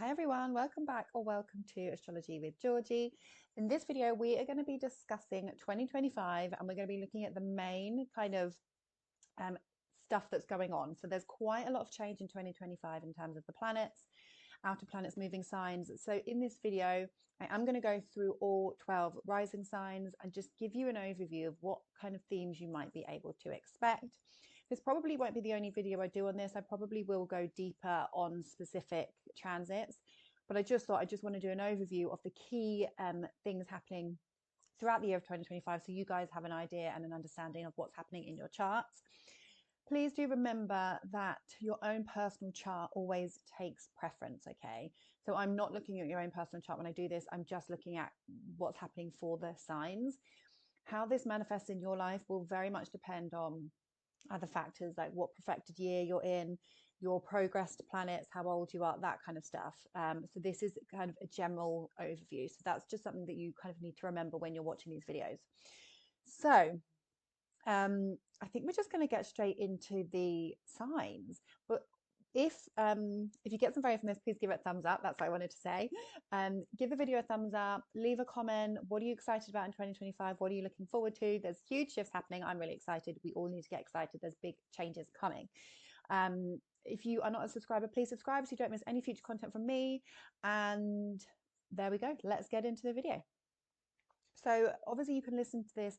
Hi everyone, welcome back or welcome to Astrology with Georgie. In this video, we are going to be discussing 2025 and we're going to be looking at the main kind of stuff that's going on. So there's quite a lot of change in 2025 in terms of the planets, outer planets moving signs. So in this video, I am going to go through all 12 rising signs and just give you an overview of what kind of themes you might be able to expect. This probably won't be the only video I do on this. I probably will go deeper on specific transits, but I just thought I just want to do an overview of the key things happening throughout the year of 2025 so you guys have an idea and an understanding of what's happening in your charts. Please do remember that your own personal chart always takes preference, okay? So I'm not looking at your own personal chart when I do this. I'm just looking at what's happening for the signs. How this manifests in your life will very much depend on other factors like what perfected year you're in, your progress to planets, how old you are, that kind of stuff. So this is kind of a general overview. So that's just something that you kind of need to remember when you're watching these videos. So I think we're just going to get straight into the signs. But if you get some value from this, please give it a thumbs up. That's what I wanted to say. Give the video a thumbs up, leave a comment. What are you excited about in 2025? What are you looking forward to? There's huge shifts happening. I'm really excited. We all need to get excited. There's big changes coming. If you are not a subscriber, please subscribe so you don't miss any future content from me. And there we go. Let's get into the video. So obviously you can listen to this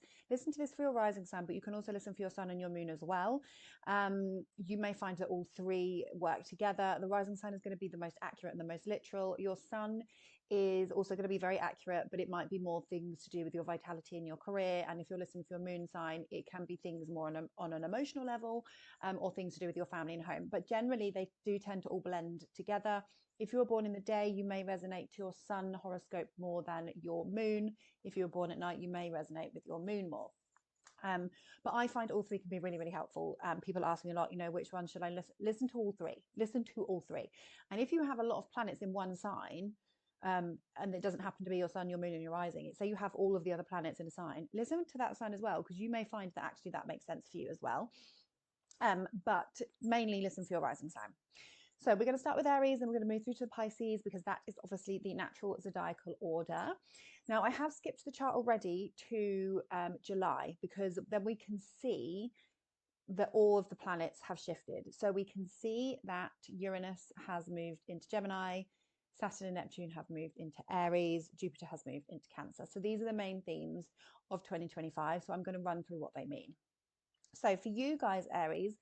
for your rising sign, but you can also listen for your sun and your moon as well. You may find that all three work together. The rising sign is going to be the most accurate and the most literal. Your sun is also going to be very accurate, but it might be more things to do with your vitality in your career. And if you're listening for your moon sign, it can be things more on an emotional level, or things to do with your family and home. But generally they do tend to all blend together. If you were born in the day, you may resonate to your sun horoscope more than your moon. If you were born at night, you may resonate with your moon more. But I find all three can be really, really helpful. People ask me a lot, which one should I listen to? All three. Listen to all three. And if you have a lot of planets in one sign, and it doesn't happen to be your sun, your moon, and your rising, say you have all of the other planets in a sign, listen to that sign as well, because you may find that actually that makes sense for you as well. But mainly listen for your rising sign. So we're going to start with Aries and we're going to move through to Pisces because that is obviously the natural zodiacal order. Now I have skipped the chart already to July because then we can see that all of the planets have shifted. So we can see that Uranus has moved into Gemini, Saturn and Neptune have moved into Aries, Jupiter has moved into Cancer. So these are the main themes of 2025. So I'm going to run through what they mean. So for you guys, Aries,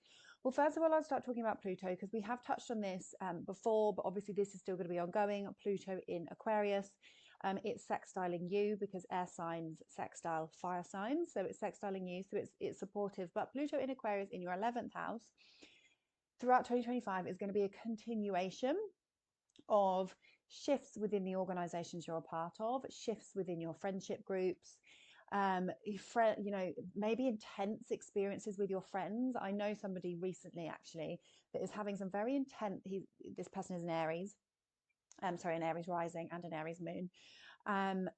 well, first of all, I'll start talking about Pluto because we have touched on this before, but obviously this is still going to be ongoing. Pluto in Aquarius, it's sextiling you because air signs sextile fire signs. So it's sextiling you, so it's supportive. But Pluto in Aquarius in your 11th house throughout 2025 is going to be a continuation of shifts within the organizations you're a part of, shifts within your friendship groups, maybe intense experiences with your friends. I know somebody recently actually that is having some very intense, this person is an Aries, an Aries rising and an Aries moon. And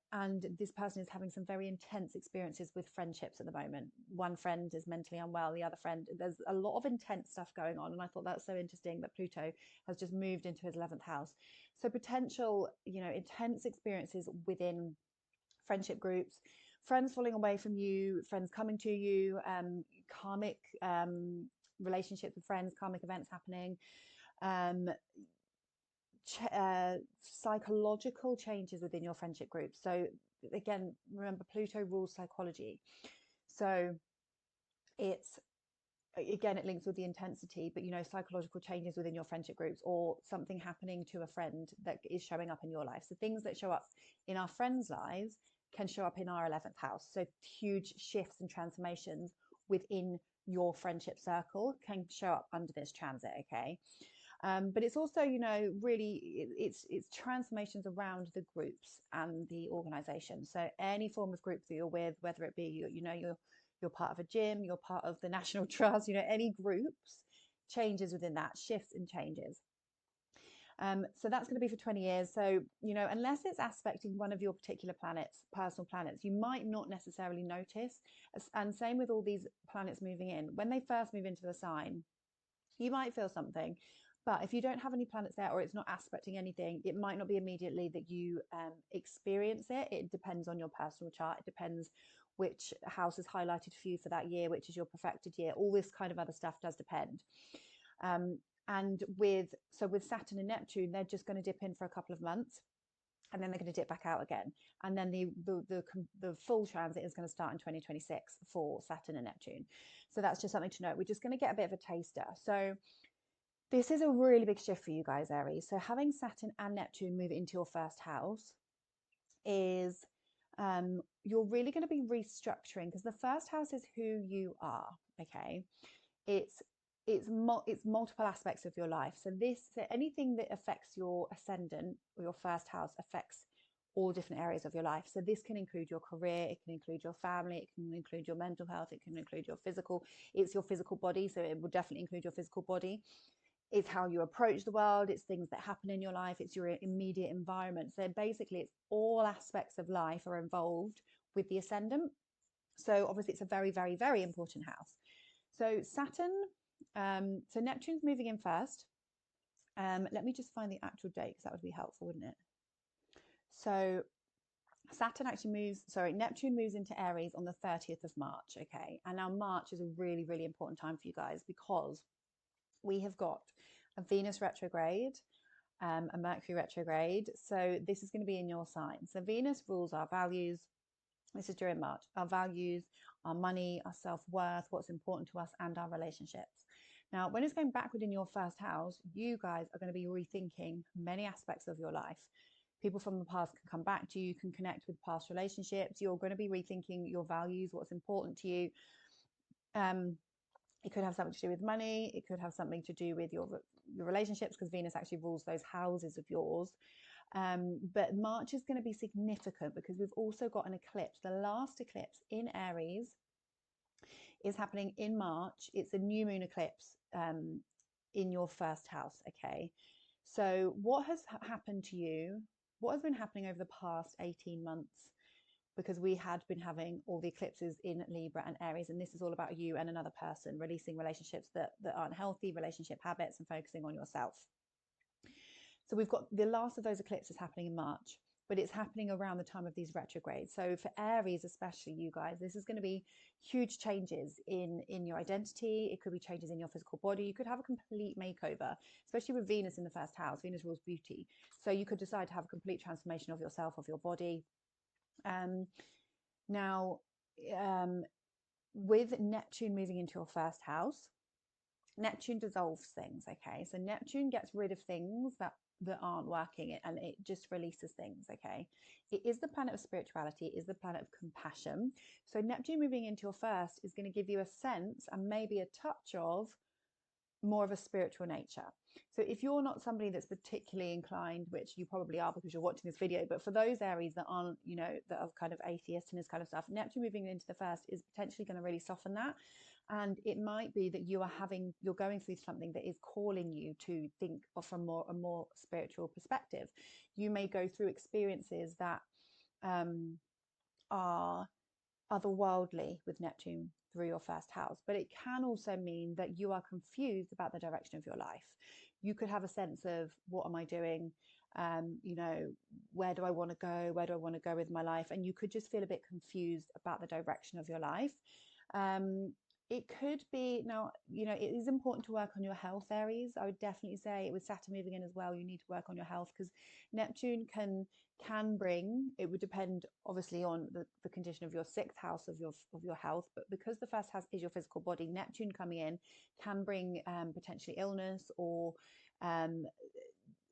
this person is having some very intense experiences with friendships at the moment. One friend is mentally unwell, the other friend, there's a lot of intense stuff going on. And I thought that's so interesting that Pluto has just moved into his 11th house. So potential, intense experiences within friendship groups, friends falling away from you, friends coming to you, karmic relationships with friends, karmic events happening, psychological changes within your friendship group. So again, remember Pluto rules psychology. So it links with the intensity, but psychological changes within your friendship groups or something happening to a friend that is showing up in your life. So things that show up in our friends' lives can show up in our 11th house. So huge shifts and transformations within your friendship circle can show up under this transit, okay? But it's also, really it's transformations around the groups and the organization. So any form of group that you're with, whether it be you're part of a gym, you're part of the National Trust, any groups, changes within that, shifts and changes. So that's going to be for 20 years. So, unless it's aspecting one of your particular planets, personal planets, you might not necessarily notice. And same with all these planets moving in. When they first move into the sign, you might feel something, But if you don't have any planets there, or it's not aspecting anything, it might not be immediately that you experience it. It depends on your personal chart. It depends which house is highlighted for you for that year, which is your perfected year. All this kind of other stuff does depend. And with Saturn and Neptune, they're just going to dip in for a couple of months, and then they're going to dip back out again. And then the full transit is going to start in 2026 for Saturn and Neptune. So that's just something to note. We're just going to get a bit of a taster. So this is a really big shift for you guys, Aries. So having Saturn and Neptune move into your first house is you're really going to be restructuring, because the first house is who you are. Okay, it's multiple aspects of your life. So anything that affects your ascendant or your first house affects all different areas of your life. So this can include your career, it can include your family, it can include your mental health, it can include your physical. It's your physical body, so it will definitely include your physical body. It's how you approach the world, it's things that happen in your life, it's your immediate environment. So basically it's all aspects of life are involved with the ascendant. So obviously it's a very, very, very important house. So so Neptune's moving in first. Let me just find the actual date, because that would be helpful, wouldn't it? So Neptune moves into Aries on the 30th of March. Okay, and now March is a really, really important time for you guys, because we have got a Venus retrograde, a Mercury retrograde. So this is going to be in your sign. So Venus rules our values. This is during March. Our values, our money, our self-worth, what's important to us, and our relationships. Now, when it's going backward in your first house, you guys are going to be rethinking many aspects of your life. People from the past can come back to you, can connect with past relationships. You're going to be rethinking your values, what's important to you. It could have something to do with money. It could have something to do with your relationships, because Venus actually rules those houses of yours. But March is going to be significant because we've also got an eclipse. The last eclipse in Aries is happening in March. It's a new moon eclipse in your first house. Okay, so what has happened to you? What has been happening over the past 18 months? Because we had been having all the eclipses in Libra and Aries, and this is all about you and another person, releasing relationships that aren't healthy, relationship habits, and focusing on yourself. So we've got the last of those eclipses happening in March, but it's happening around the time of these retrogrades. So for Aries, especially you guys, this is going to be huge changes in your identity. It could be changes in your physical body. You could have a complete makeover, especially with Venus in the first house. Venus rules beauty. So you could decide to have a complete transformation of yourself, of your body. Now, with Neptune moving into your first house, Neptune dissolves things. Okay, so Neptune gets rid of things that aren't working, and it just releases things. Okay, it is the planet of spirituality, it is the planet of compassion. So Neptune moving into your first is going to give you a sense and maybe a touch of more of a spiritual nature. So if you're not somebody that's particularly inclined, which you probably are because you're watching this video, but for those Aries that aren't, that are kind of atheist and this kind of stuff, Neptune moving into the first is potentially going to really soften that. And it might be that you're going through something that is calling you to think from a more spiritual perspective. You may go through experiences that are otherworldly with Neptune through your first house, but it can also mean that you are confused about the direction of your life. You could have a sense of, what am I doing? Where do I want to go? Where do I want to go with my life? And you could just feel a bit confused about the direction of your life. It could be, now, it is important to work on your health, Aries. I would definitely say, with Saturn moving in as well, you need to work on your health, because Neptune can bring, it would depend obviously on the condition of your sixth house of your health, but because the first house is your physical body, Neptune coming in can bring potentially illness, or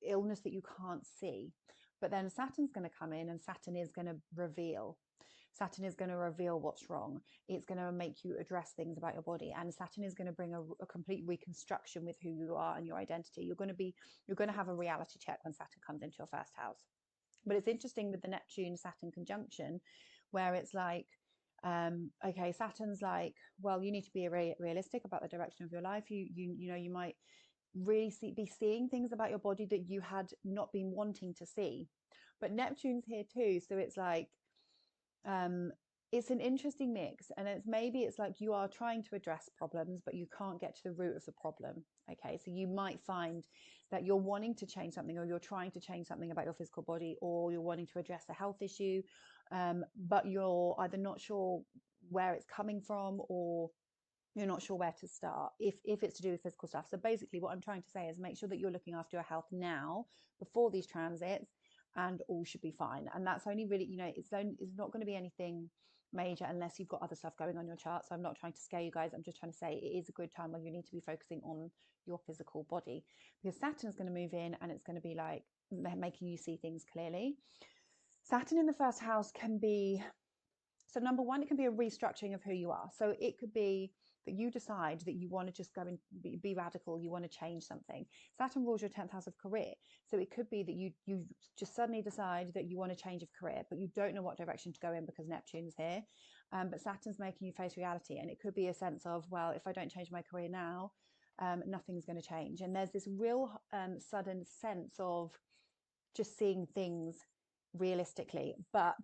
illness that you can't see. But then Saturn's going to come in, and Saturn is going to reveal what's wrong. It's going to make you address things about your body, and Saturn is going to bring a complete reconstruction with who you are and your identity. You're going to have a reality check when Saturn comes into your first house. But it's interesting with the Neptune Saturn conjunction, where it's like, okay, Saturn's like, well, you need to be realistic about the direction of your life. You might really be seeing things about your body that you had not been wanting to see. But Neptune's here too, so it's like, it's an interesting mix, and it's like you are trying to address problems but you can't get to the root of the problem. Okay, so you might find that you're wanting to change something, or you're trying to change something about your physical body, or you're wanting to address a health issue, but you're either not sure where it's coming from, or you're not sure where to start if it's to do with physical stuff. So basically what I'm trying to say is make sure that you're looking after your health now before these transits, and all should be fine. And that's only really, it's not going to be anything major unless you've got other stuff going on your chart. So I'm not trying to scare you guys. I'm just trying to say it is a good time when you need to be focusing on your physical body, because Saturn is going to move in and it's going to be like making you see things clearly. Saturn in the first house can be, so number one, it can be a restructuring of who you are. So it could be that you decide that you want to just go and be radical, you want to change something. Saturn rules your 10th house of career. So it could be that you just suddenly decide that you want a change of career, but you don't know what direction to go in because Neptune's here. But Saturn's making you face reality. And it could be a sense of, well, if I don't change my career now, nothing's going to change. And there's this real sudden sense of just seeing things realistically, but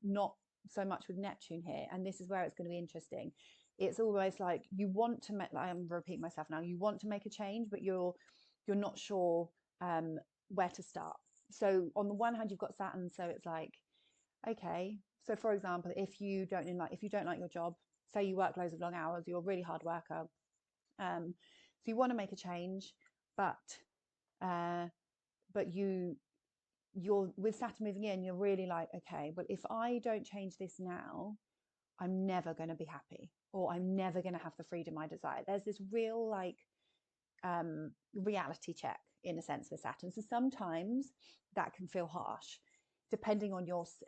not so much with Neptune here. And this is where it's going to be interesting. It's always like you want to make, I'm repeating myself now, you want to make a change, but you're not sure where to start. So on the one hand, you've got Saturn, so it's like, okay, so for example, if you don't like your job, say you work loads of long hours, you're a really hard worker, so you want to make a change, but you're with Saturn moving in, you're really like, okay, but if I don't change this now, I'm never going to be happy, or I'm never going to have the freedom I desire. There's this real like reality check in a sense with Saturn. So sometimes that can feel harsh, depending on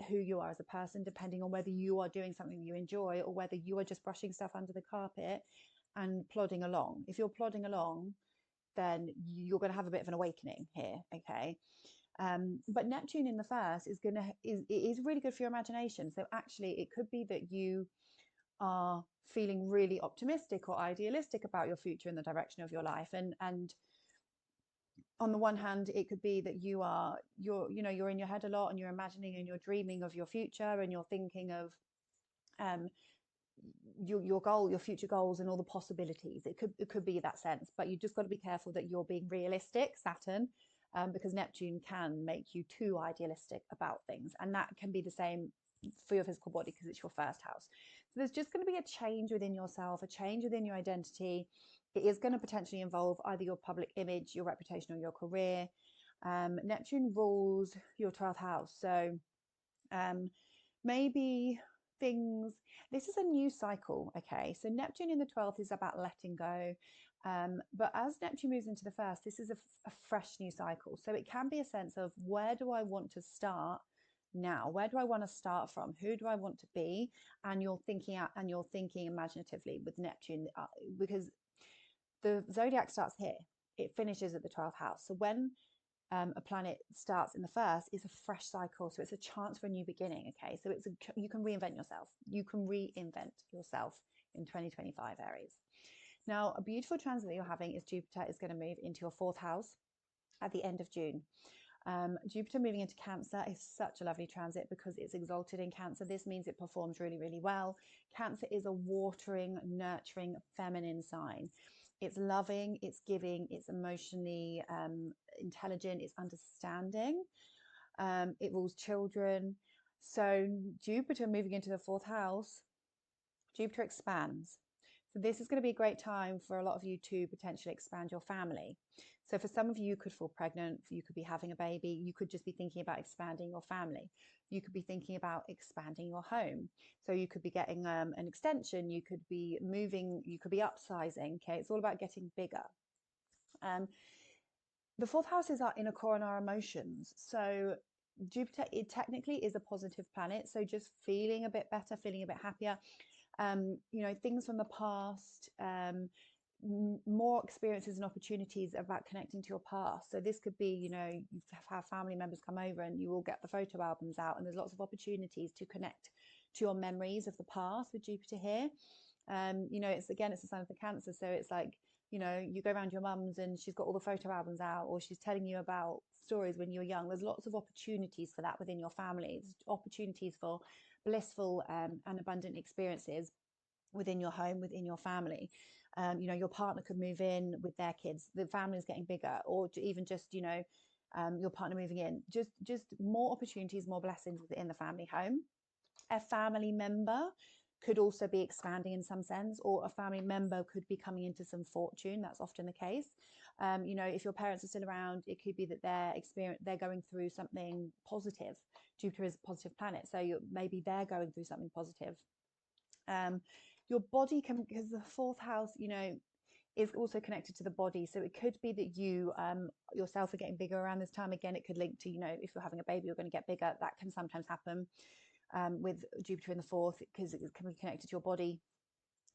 who you are as a person, depending on whether you are doing something you enjoy or whether you are just brushing stuff under the carpet and plodding along. If you're plodding along, then you're going to have a bit of an awakening here. Okay. But Neptune in the first is really good for your imagination. So actually it could be that you are feeling really optimistic or idealistic about your future and the direction of your life. And on the one hand, it could be that you're in your head a lot and you're imagining and you're dreaming of your future and you're thinking of your future goals and all the possibilities. It could be that sense, but you just got to be careful that you're being realistic, Saturn, because Neptune can make you too idealistic about things, and that can be the same for your physical body because it's your first house. So there's just going to be a change within yourself, a change within your identity. It is going to potentially involve either your public image, your reputation, or your career. Neptune rules your 12th house, so maybe things, this is a new cycle. Okay, so Neptune in the 12th is about letting go, but as Neptune moves into the first, this is a fresh new cycle. So it can be a sense of, where do I want to start now? Where do I want to start from? Who do I want to be? And you're thinking imaginatively with Neptune, because the zodiac starts here, it finishes at the 12th house. So when a planet starts in the first, is a fresh cycle. So it's a chance for a new beginning. Okay, so you can reinvent yourself. You can reinvent yourself in 2025, Aries. Now, a beautiful transit that you're having is Jupiter is going to move into your 4th house at the end of June. Jupiter moving into Cancer is such a lovely transit because it's exalted in Cancer. This means it performs really, really well. Cancer is a watering, nurturing, feminine sign. It's loving, it's giving, it's emotionally intelligent, it's understanding. It rules children. So Jupiter moving into the 4th house, Jupiter expands. So this is going to be a great time for a lot of you to potentially expand your family. So for some of you, you could fall pregnant, you could be having a baby, you could just be thinking about expanding your family. You could be thinking about expanding your home. So you could be getting an extension, you could be moving, you could be upsizing. Okay, it's all about getting bigger. The 4th house is our inner core and our emotions. So Jupiter, it technically is a positive planet. So just feeling a bit better, feeling a bit happier. Things from the past, more experiences and opportunities about connecting to your past. So this could be, you have family members come over and you will get the photo albums out, and there's lots of opportunities to connect to your memories of the past with Jupiter here. It's a sign of the Cancer. So it's like you know, you go around your mum's and she's got all the photo albums out, or she's telling you about stories when you were young. There's lots of opportunities for that within your family. There's opportunities for blissful and abundant experiences within your home, within your family. You know, your partner could move in with their kids, the family is getting bigger, or even just, you know, your partner moving in, just more opportunities, more blessings within the family home. A family member could also be expanding in some sense, or a family member could be coming into some fortune. That's often the case. You know, if your parents are still around, it could be that they're going through something positive. Jupiter is a positive planet, so maybe they're going through something positive. Your body can, because the fourth house, you know, is also connected to the body. So it could be that you yourself are getting bigger around this time. Again, it could link to, you know, if you're having a baby, you're going to get bigger. That can sometimes happen with Jupiter in the fourth, because it can be connected to your body.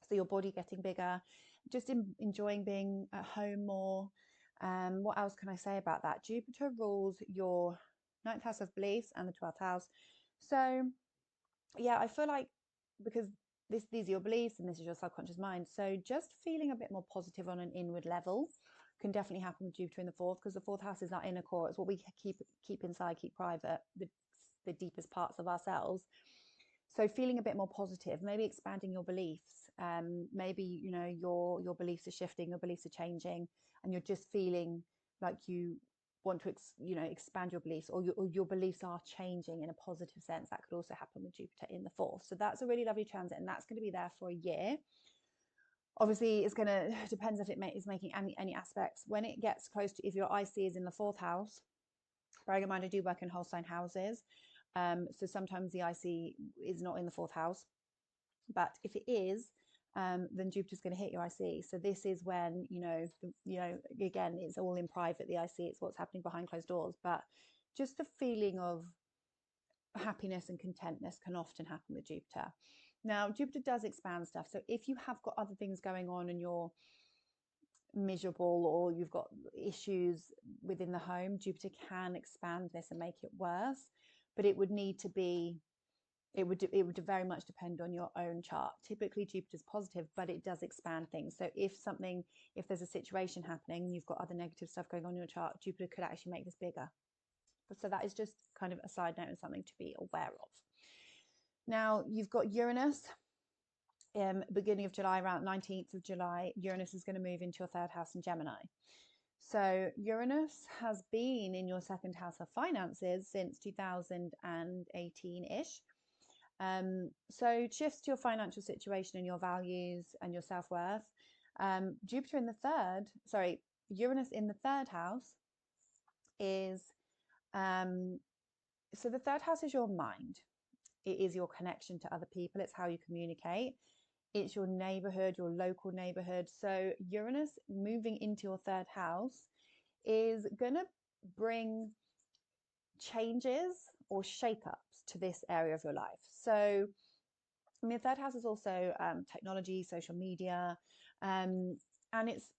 So your body getting bigger, just enjoying being at home more. What else can I say about that? Jupiter rules your ninth house of beliefs and the 12th house. So yeah, I feel like, because these are your beliefs and this is your subconscious mind, so just feeling a bit more positive on an inward level can definitely happen with Jupiter in the fourth, because the fourth house is our inner core. It's what we keep inside, keep private, the deepest parts of ourselves. So feeling a bit more positive, maybe expanding your beliefs. Maybe, you know, your beliefs are shifting, your beliefs are changing, and you're just feeling like you want to expand your beliefs, or your beliefs are changing in a positive sense. That could also happen with Jupiter in the fourth. So that's a really lovely transit, and that's going to be there for a year. Obviously, it's going to depends if it is making any aspects. When it gets close to, if your IC is in the fourth house, bearing in mind I do work in whole sign houses, so sometimes the IC is not in the fourth house, but if it is, then Jupiter's going to hit your IC. So this is when, you know, again, it's all in private, the IC, it's what's happening behind closed doors, but just the feeling of happiness and contentness can often happen with Jupiter. Now, Jupiter does expand stuff. So if you have got other things going on and you're miserable, or you've got issues within the home, Jupiter can expand this and make it worse, but it would need to be, it would very much depend on your own chart. Typically Jupiter's positive, but it does expand things. So if there's a situation happening and you've got other negative stuff going on in your chart, Jupiter could actually make this bigger. So that is just kind of a side note and something to be aware of. Now you've got Uranus. Beginning of July, around 19th of July, Uranus is going to move into your third house in Gemini. So Uranus has been in your second house of finances since 2018-ish. So shifts to your financial situation and your values and your self-worth. Uranus in the third house is, so the third house is your mind. It is your connection to other people. It's how you communicate. It's your neighborhood, your local neighborhood. So Uranus moving into your third house is going to bring changes or shakeups to this area of your life. So, I mean, third house is also technology, social media, and it's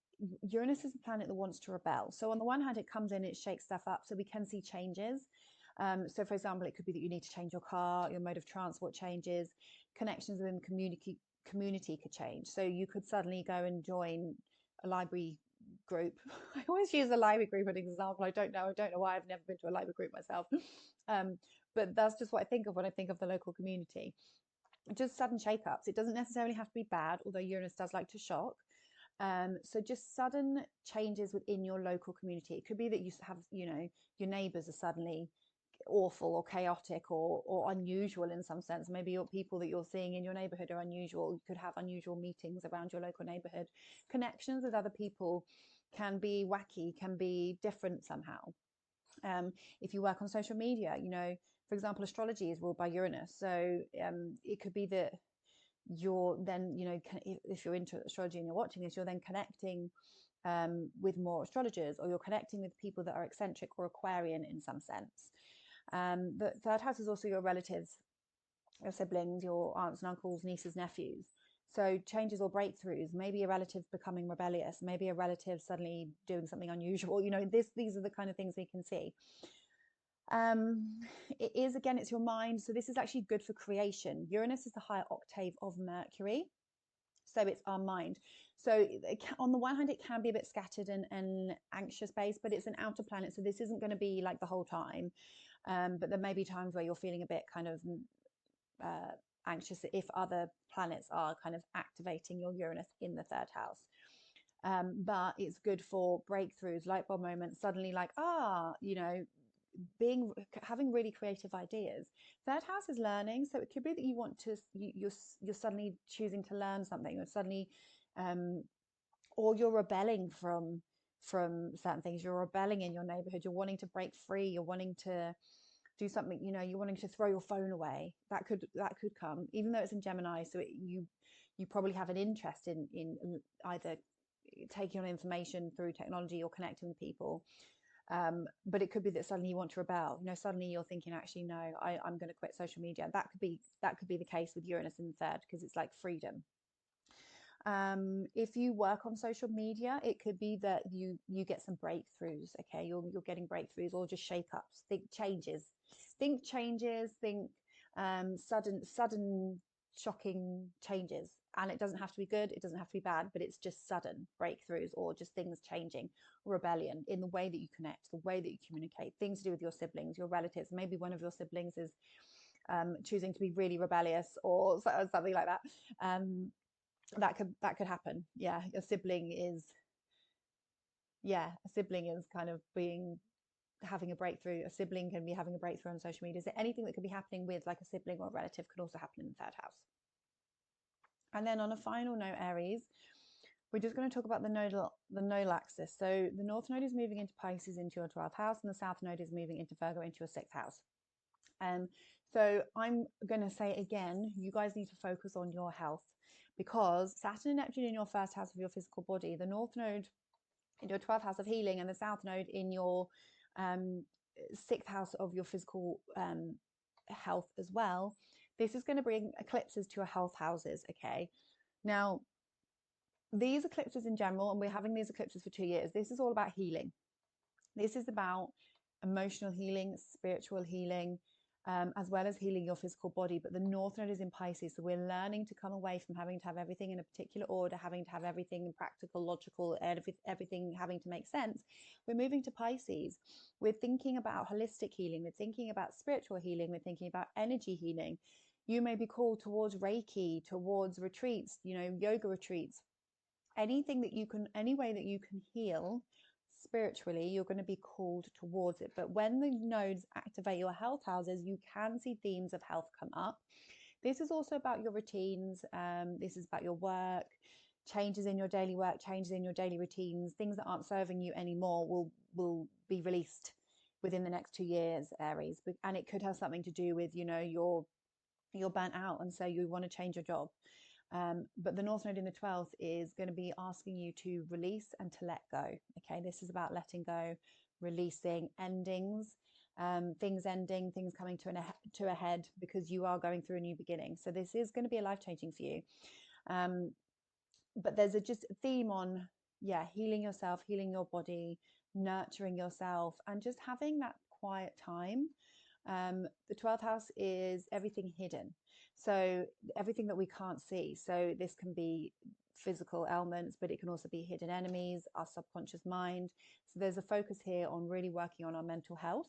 Uranus is a planet that wants to rebel. So on the one hand, it comes in, it shakes stuff up, so we can see changes. So for example, it could be that you need to change your car, your mode of transport changes, connections within the community could change. So you could suddenly go and join a library group. I always use a library group as an example. I don't know why. I've never been to a library group myself. But that's just what I think of when I think of the local community. Just sudden shake-ups. It doesn't necessarily have to be bad, although Uranus does like to shock. So just sudden changes within your local community. It could be that you have, you know, your neighbors are suddenly awful or chaotic or unusual in some sense. Maybe your people that you're seeing in your neighborhood are unusual. You could have unusual meetings around your local neighborhood. Connections with other people can be wacky, can be different somehow. If you work on social media, you know, for example, astrology is ruled by Uranus. So it could be that you're then, you know, if you're into astrology and you're watching this, you're then connecting with more astrologers, or you're connecting with people that are eccentric or Aquarian in some sense. The third house is also your relatives, your siblings, your aunts and uncles, nieces, nephews. So changes or breakthroughs, maybe a relative becoming rebellious, maybe a relative suddenly doing something unusual. You know, these are the kind of things we can see. It is, again, it's your mind. So this is actually good for creation. Uranus is the higher octave of Mercury. So it's our mind. So on the one hand, it can be a bit scattered and anxious based, but it's an outer planet. So this isn't going to be like the whole time. But there may be times where you're feeling a bit kind of anxious if other planets are kind of activating your Uranus in the third house. But it's good for breakthroughs, light bulb moments, suddenly like, having really creative ideas. Third house is learning, so it could be that you want to you're suddenly choosing to learn something, or suddenly or you're rebelling from certain things. You're rebelling in your neighborhood, you're wanting to break free, you're wanting to do something, you're wanting to throw your phone away. That could come, even though it's in Gemini. So you probably have an interest in either taking on information through technology or connecting with people. But it could be that suddenly you want to rebel. Suddenly you're thinking, actually, no, I'm going to quit social media. That could be the case with Uranus in the third, because it's like freedom. If you work on social media, it could be that you get some breakthroughs. Okay, you're getting breakthroughs or just shake-ups. Think changes. Think sudden shocking changes. And it doesn't have to be good, it doesn't have to be bad, but it's just sudden breakthroughs or just things changing. Rebellion in the way that you connect, the way that you communicate, things to do with your siblings, your relatives. Maybe one of your siblings is choosing to be really rebellious or something like that. That could happen. Yeah, a sibling is kind of having a breakthrough. A sibling can be having a breakthrough on social media. So anything that could be happening with like a sibling or a relative could also happen in the third house. And then on a final note, Aries, we're just going to talk about the nodal axis. So the north node is moving into Pisces into your 12th house, and the south node is moving into Virgo into your 6th house. So I'm going to say again, you guys need to focus on your health, because Saturn and Neptune in your first house of your physical body, the north node in your 12th house of healing, and the south node in your 6th house of your physical health as well. This is going to bring eclipses to your health houses. Okay, now these eclipses in general, and we're having these eclipses for 2 years, this is all about healing. This is about emotional healing, spiritual healing, as well as healing your physical body. But the north node is in Pisces, so we're learning to come away from having to have everything in a particular order, having to have everything in practical, logical, everything having to make sense. We're moving to Pisces. We're thinking about holistic healing. We're thinking about spiritual healing. We're thinking about energy healing. You may be called towards Reiki, towards retreats, yoga retreats. Anything that you can, any way that you can heal spiritually, you're going to be called towards it. But when the nodes activate your health houses, you can see themes of health come up. This is also about your routines. This is about your work, changes in your daily work, changes in your daily routines. Things that aren't serving you anymore will be released within the next 2 years, Aries. And it could have something to do with, you're burnt out, and so you want to change your job. But the north node in the 12th is going to be asking you to release and to let go. Okay, this is about letting go, releasing, endings, things ending, things coming to a head, because you are going through a new beginning. So this is going to be a life-changing for you. But there's just a theme on healing yourself, healing your body, nurturing yourself, and just having that quiet time. The 12th house is everything hidden, so everything that we can't see. So this can be physical ailments, but it can also be hidden enemies, our subconscious mind. So there's a focus here on really working on our mental health,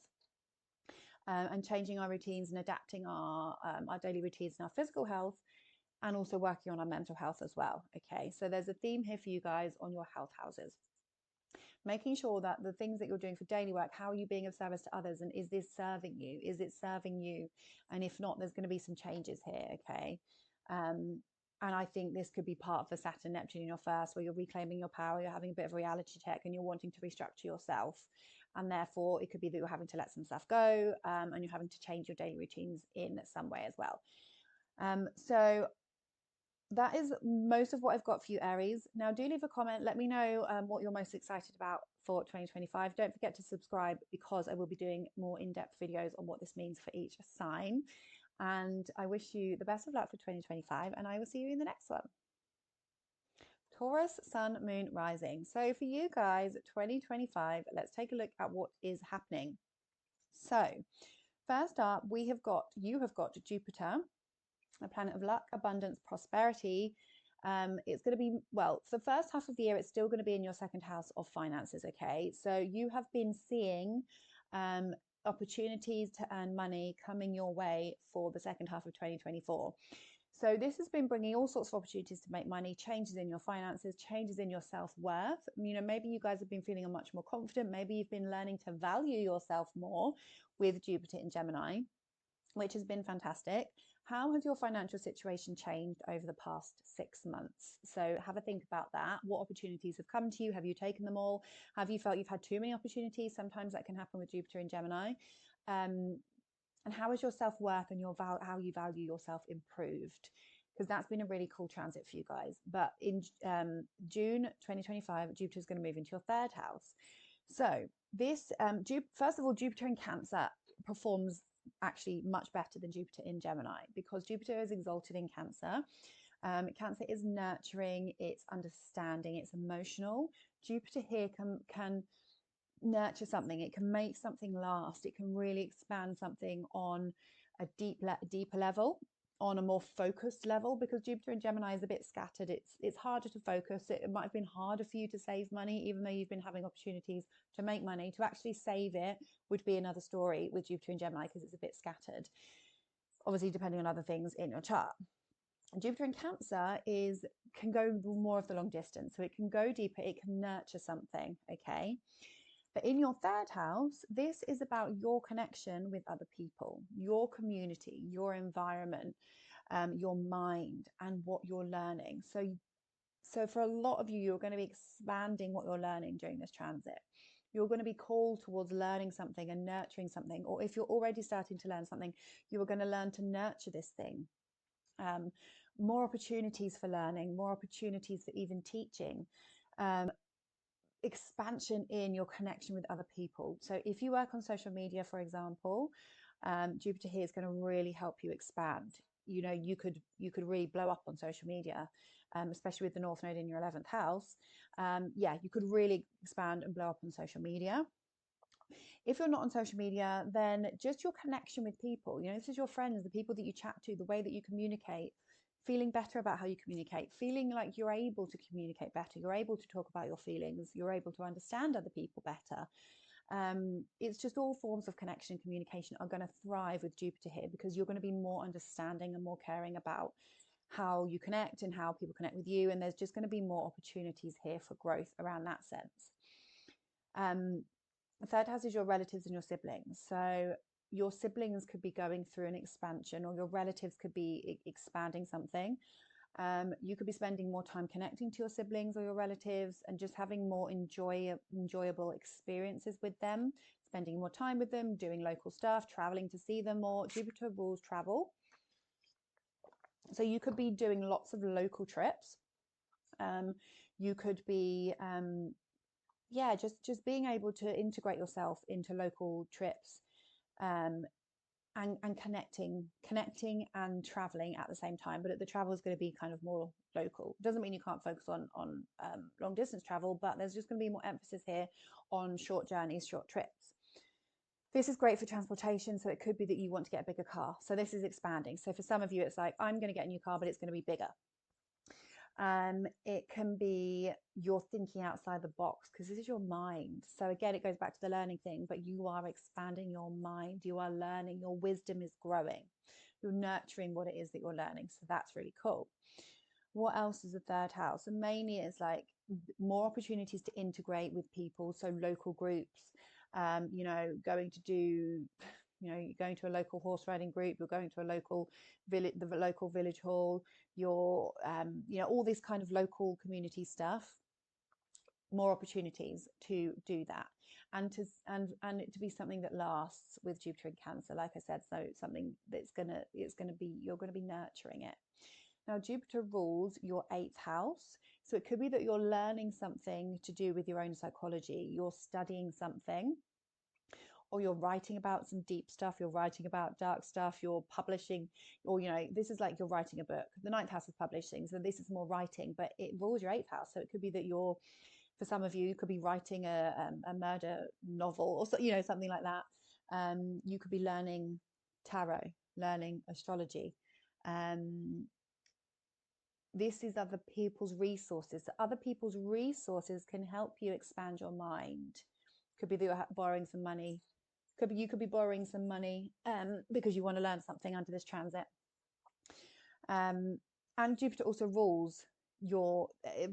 and changing our routines and adapting our daily routines and our physical health, and also working on our mental health as well. Okay, so there's a theme here for you guys on your health houses. Making sure that the things that you're doing for daily work, how are you being of service to others, and is this serving you? Is it serving you? And if not, there's going to be some changes here. Okay, and I think this could be part of the Saturn Neptune in your first, where you're reclaiming your power, you're having a bit of a reality check, and you're wanting to restructure yourself. And therefore it could be that you're having to let some stuff go, and you're having to change your daily routines in some way as well. So that is most of what I've got for you, Aries. Now do leave a comment, let me know what you're most excited about for 2025. Don't forget to subscribe, because I will be doing more in-depth videos on what this means for each sign. And I wish you the best of luck for 2025, and I will see you in the next one. Taurus, Sun, Moon, Rising. So for you guys, 2025, let's take a look at what is happening. So first up, you have got Jupiter, a planet of luck, abundance, prosperity, It's going to be, well, for the first half of the year, it's still going to be in your second house of finances. Okay. So you have been seeing opportunities to earn money coming your way for the second half of 2024. So this has been bringing all sorts of opportunities to make money, changes in your finances, changes in your self-worth. Maybe you guys have been feeling much more confident. Maybe you've been learning to value yourself more with Jupiter in Gemini, which has been fantastic. How has your financial situation changed over the past 6 months? So have a think about that. What opportunities have come to you? Have you taken them all? Have you felt you've had too many opportunities? Sometimes that can happen with Jupiter in Gemini. And how has your self-worth and how you value yourself improved? Because that's been a really cool transit for you guys. But in June 2025, Jupiter is going to move into your third house. So this, first of all, Jupiter in Cancer performs actually much better than Jupiter in Gemini, because Jupiter is exalted in Cancer. Cancer is nurturing, it's understanding, it's emotional. Jupiter here can nurture something, it can make something last, it can really expand something on a deeper level, on a more focused level, because Jupiter in Gemini is a bit scattered. It's harder to focus. It might have been harder for you to save money, even though you've been having opportunities to make money. To actually save it would be another story with Jupiter in Gemini, because it's a bit scattered, obviously depending on other things in your chart. Jupiter in Cancer can go more of the long distance, so it can go deeper, it can nurture something. Okay. But in your third house, this is about your connection with other people, your community, your environment, your mind, and what you're learning. So for a lot of you, you're going to be expanding what you're learning during this transit. You're going to be called towards learning something and nurturing something. Or if you're already starting to learn something, you are going to learn to nurture this thing. More opportunities for learning, more opportunities for even teaching. Expansion in your connection with other people. So if you work on social media, for example, Jupiter here is going to really help you expand. You could really blow up on social media, especially with the North Node in your 11th house. You could really expand and blow up on social media. If you're not on social media, then just your connection with people, this is your friends, the people that you chat to, the way that you communicate, feeling better about how you communicate, feeling like you're able to communicate better, you're able to talk about your feelings, you're able to understand other people better. It's just all forms of connection and communication are going to thrive with Jupiter here, because you're going to be more understanding and more caring about how you connect and how people connect with you. And there's just going to be more opportunities here for growth around that sense. The third house is your relatives and your siblings. So your siblings could be going through an expansion, or your relatives could be expanding something. You could be spending more time connecting to your siblings or your relatives and just having more enjoyable experiences with them, spending more time with them, doing local stuff, traveling to see them more. Jupiter rules travel. So you could be doing lots of local trips. You could be just being able to integrate yourself into local trips, and connecting and traveling at the same time. But the travel is going to be kind of more local. Doesn't mean you can't focus on long distance travel, but there's just going to be more emphasis here on short journeys, short trips. This is great for transportation. So it could be that you want to get a bigger car. So this is expanding. So for some of you, it's like, I'm going to get a new car, but it's going to be bigger. It can be you're thinking outside the box, because this is your mind. So again, it goes back to the learning thing, but you are expanding your mind. You are learning. Your wisdom is growing. You're nurturing what it is that you're learning. So that's really cool. What else is the third house? And mainly it's like more opportunities to integrate with people. So local groups, going to do, you're going to a local horse riding group, you're going to a local village, the local village hall, you're, all this kind of local community stuff. More opportunities to do that, and it to be something that lasts with Jupiter in Cancer, like I said. So something that's you're going to be nurturing it. Now, Jupiter rules your 8th house. So it could be that you're learning something to do with your own psychology. You're studying something, or you're writing about some deep stuff. You're writing about dark stuff. You're publishing, or, this is like you're writing a book. The 9th house is publishing. So this is more writing, but it rules your 8th house. So it could be that for some of you could be writing a murder novel, or something like that. You could be learning tarot, learning astrology, this is other people's resources. So other people's resources can help you expand your mind. Could be that you're borrowing some money. You could be borrowing some money because you want to learn something under this transit. And Jupiter also rules your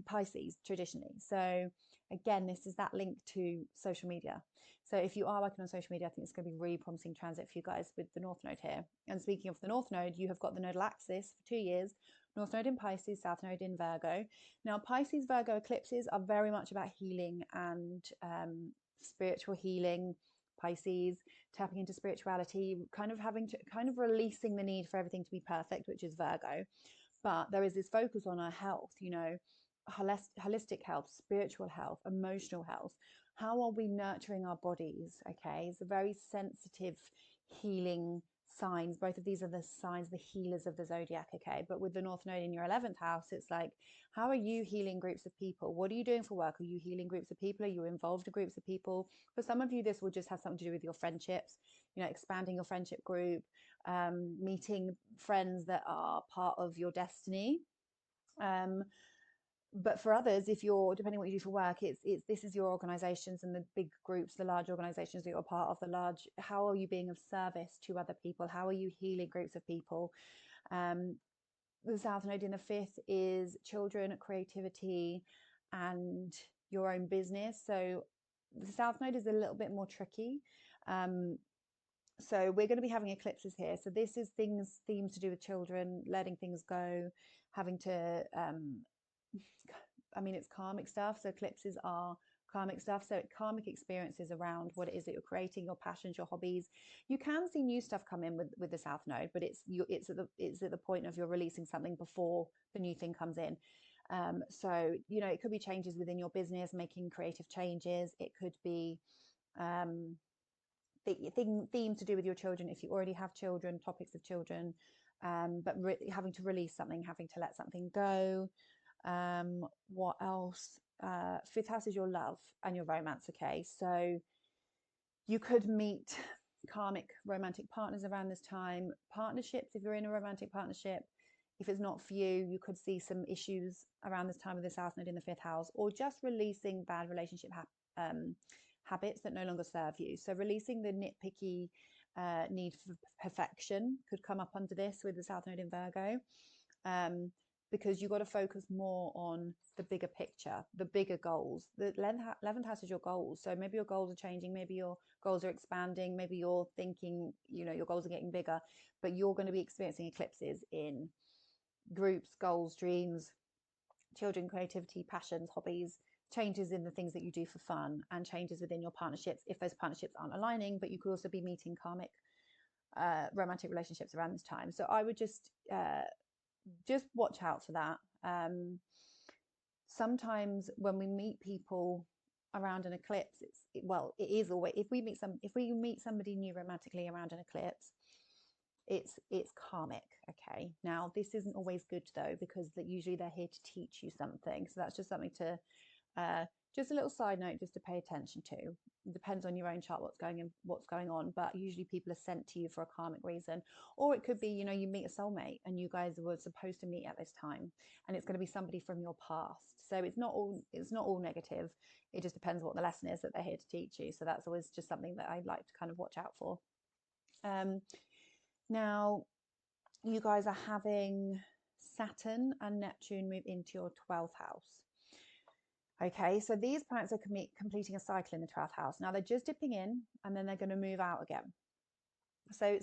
Pisces traditionally. So again, this is that link to social media. So if you are working on social media, I think it's going to be a really promising transit for you guys with the North Node here. And speaking of the North Node, you have got the nodal axis for 2 years, North Node in Pisces, South Node in Virgo. Now, Pisces Virgo eclipses are very much about healing and spiritual healing. Pisces tapping into spirituality, kind of releasing the need for everything to be perfect, which is Virgo. But there is this focus on our health, holistic health, spiritual health, emotional health. How are we nurturing our bodies? Okay, it's a very sensitive healing signs. Both of these are the signs, the healers of the zodiac. Okay, but with the North Node in your 11th house, it's like, how are you healing groups of people? What are you doing for work? Are you healing groups of people? Are you involved in groups of people? For some of you, this will just have something to do with your friendships, expanding your friendship group, meeting friends that are part of your destiny. But for others, if you're, depending on what you do for work, this is your organizations and the big groups, the large organizations that you're part of, how are you being of service to other people? How are you healing groups of people? The South Node in the 5th is children, creativity, and your own business. So the South Node is a little bit more tricky. So we're going to be having eclipses here. So this is themes to do with children, letting things go, having to, it's karmic stuff. So eclipses are karmic stuff. So karmic experiences around what it is that you're creating, your passions, your hobbies. You can see new stuff come in with the South Node, but it's at the point of you're releasing something before the new thing comes in. So, it could be changes within your business, making creative changes. It could be, theme to do with your children if you already have children, topics of children, but having to release something, having to let something go. What else? 5th house is your love and your romance. Okay, so you could meet karmic romantic partners around this time. Partnerships, if you're in a romantic partnership, if it's not for you, you could see some issues around this time with the South Node in the 5th house, or just releasing bad relationship habits that no longer serve you. So releasing the nitpicky need for perfection could come up under this with the South Node in Virgo, because you've got to focus more on the bigger picture, the bigger goals. The 11th house is your goals. So maybe your goals are changing, maybe your goals are expanding, maybe you're thinking, your goals are getting bigger, but you're going to be experiencing eclipses in groups, goals, dreams, children, creativity, passions, hobbies, changes in the things that you do for fun, and changes within your partnerships if those partnerships aren't aligning. But you could also be meeting karmic romantic relationships around this time. So I would just watch out for that. Sometimes when we meet people around an eclipse, it is always, if we meet somebody new romantically around an eclipse, it's karmic. Okay, now this isn't always good though, because usually they're here to teach you something. So that's just something to just a little side note just to pay attention to. It depends on your own chart what's going on, but usually people are sent to you for a karmic reason. Or it could be, you meet a soulmate and you guys were supposed to meet at this time, and it's going to be somebody from your past. So it's not all negative. It just depends what the lesson is that they're here to teach you. So that's always just something that I'd like to kind of watch out for. Now you guys are having Saturn and Neptune move into your 12th house. Okay, so these planets are completing a cycle in the 12th house. Now they're just dipping in and then they're going to move out again. So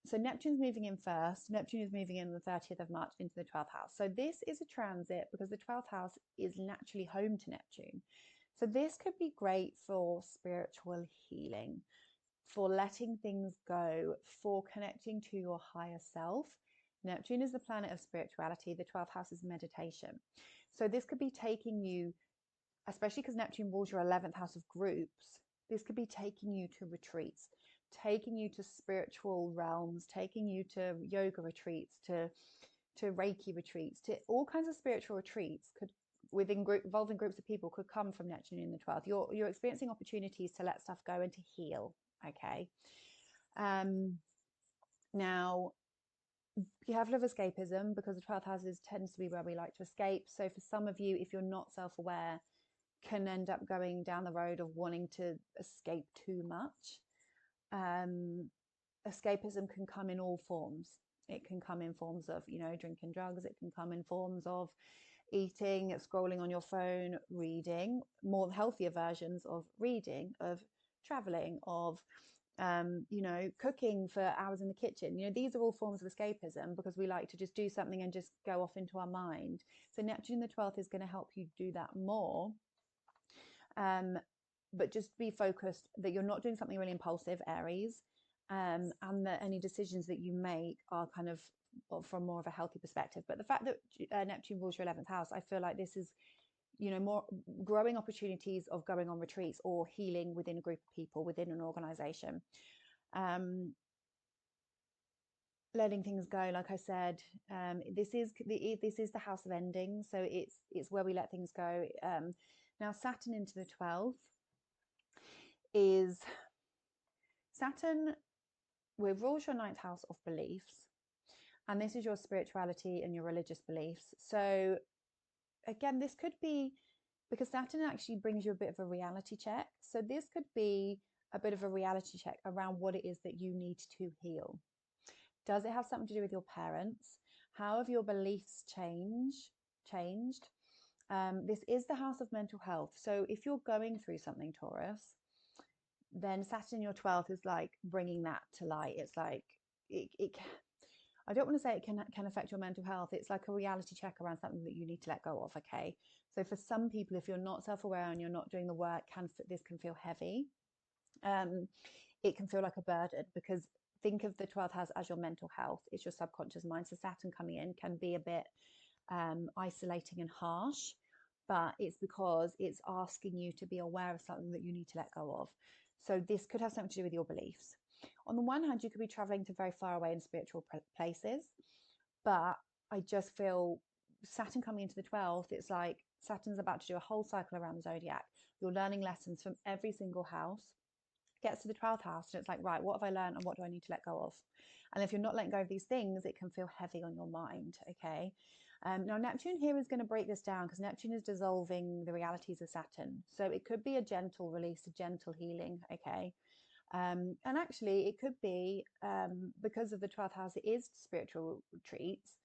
so Neptune's moving in first. Neptune is moving in the 30th of March into the 12th house. So this is a transit because the 12th house is naturally home to Neptune. So this could be great for spiritual healing, for letting things go, for connecting to your higher self. Neptune is the planet of spirituality. The 12th house is meditation. So this could be taking you, especially because Neptune rules your 11th house of groups, this could be taking you to retreats, taking you to spiritual realms, taking you to yoga retreats, to Reiki retreats, to all kinds of spiritual retreats involving groups of people could come from Neptune in the 12th. You're experiencing opportunities to let stuff go and to heal. Okay. Now Be careful of escapism, because the 12th houses tends to be where we like to escape. So for some of you, if you're not self-aware, can end up going down the road of wanting to escape too much. Escapism can come in all forms. It can come in forms of, drinking drugs. It can come in forms of eating, scrolling on your phone, reading, more healthier versions of reading, of traveling, of cooking for hours in the kitchen. These are all forms of escapism, because we like to just do something and just go off into our mind. So Neptune the 12th is going to help you do that more. But just be focused that you're not doing something really impulsive, Aries, and that any decisions that you make are kind of from more of a healthy perspective. But the fact that Neptune rules your 11th house, I feel like this is more growing opportunities of going on retreats or healing within a group of people, within an organization, letting things go. Like I said, this is the house of endings, so it's where we let things go. Now Saturn into the 12th is Saturn rules your 9th house of beliefs, and this is your spirituality and your religious beliefs. So again, this could be because Saturn actually brings you a bit of a reality check. So this could be a bit of a reality check around what it is that you need to heal. Does it have something to do with your parents? How have your beliefs changed? This is the house of mental health. So if you're going through something, Taurus, then Saturn in your 12th is like bringing that to light. It's like it I don't want to say it can affect your mental health. It's like a reality check around something that you need to let go of. Okay, so for some people, if you're not self-aware and you're not doing the work, this can feel heavy. It can feel like a burden, because think of the 12th house as your mental health. It's your subconscious mind. So Saturn coming in can be a bit isolating and harsh, but it's because it's asking you to be aware of something that you need to let go of. So this could have something to do with your beliefs. On the one hand, you could be traveling to very far away in spiritual places, but I just feel Saturn coming into the 12th, it's like Saturn's about to do a whole cycle around the zodiac. You're learning lessons from every single house. Gets to the 12th house and it's like, right, what have I learned and what do I need to let go of? And if you're not letting go of these things, it can feel heavy on your mind. Okay. Now Neptune here is going to break this down, because Neptune is dissolving the realities of Saturn. So it could be a gentle release, a gentle healing. Okay. And actually it could be because of the 12th house, it is spiritual retreats.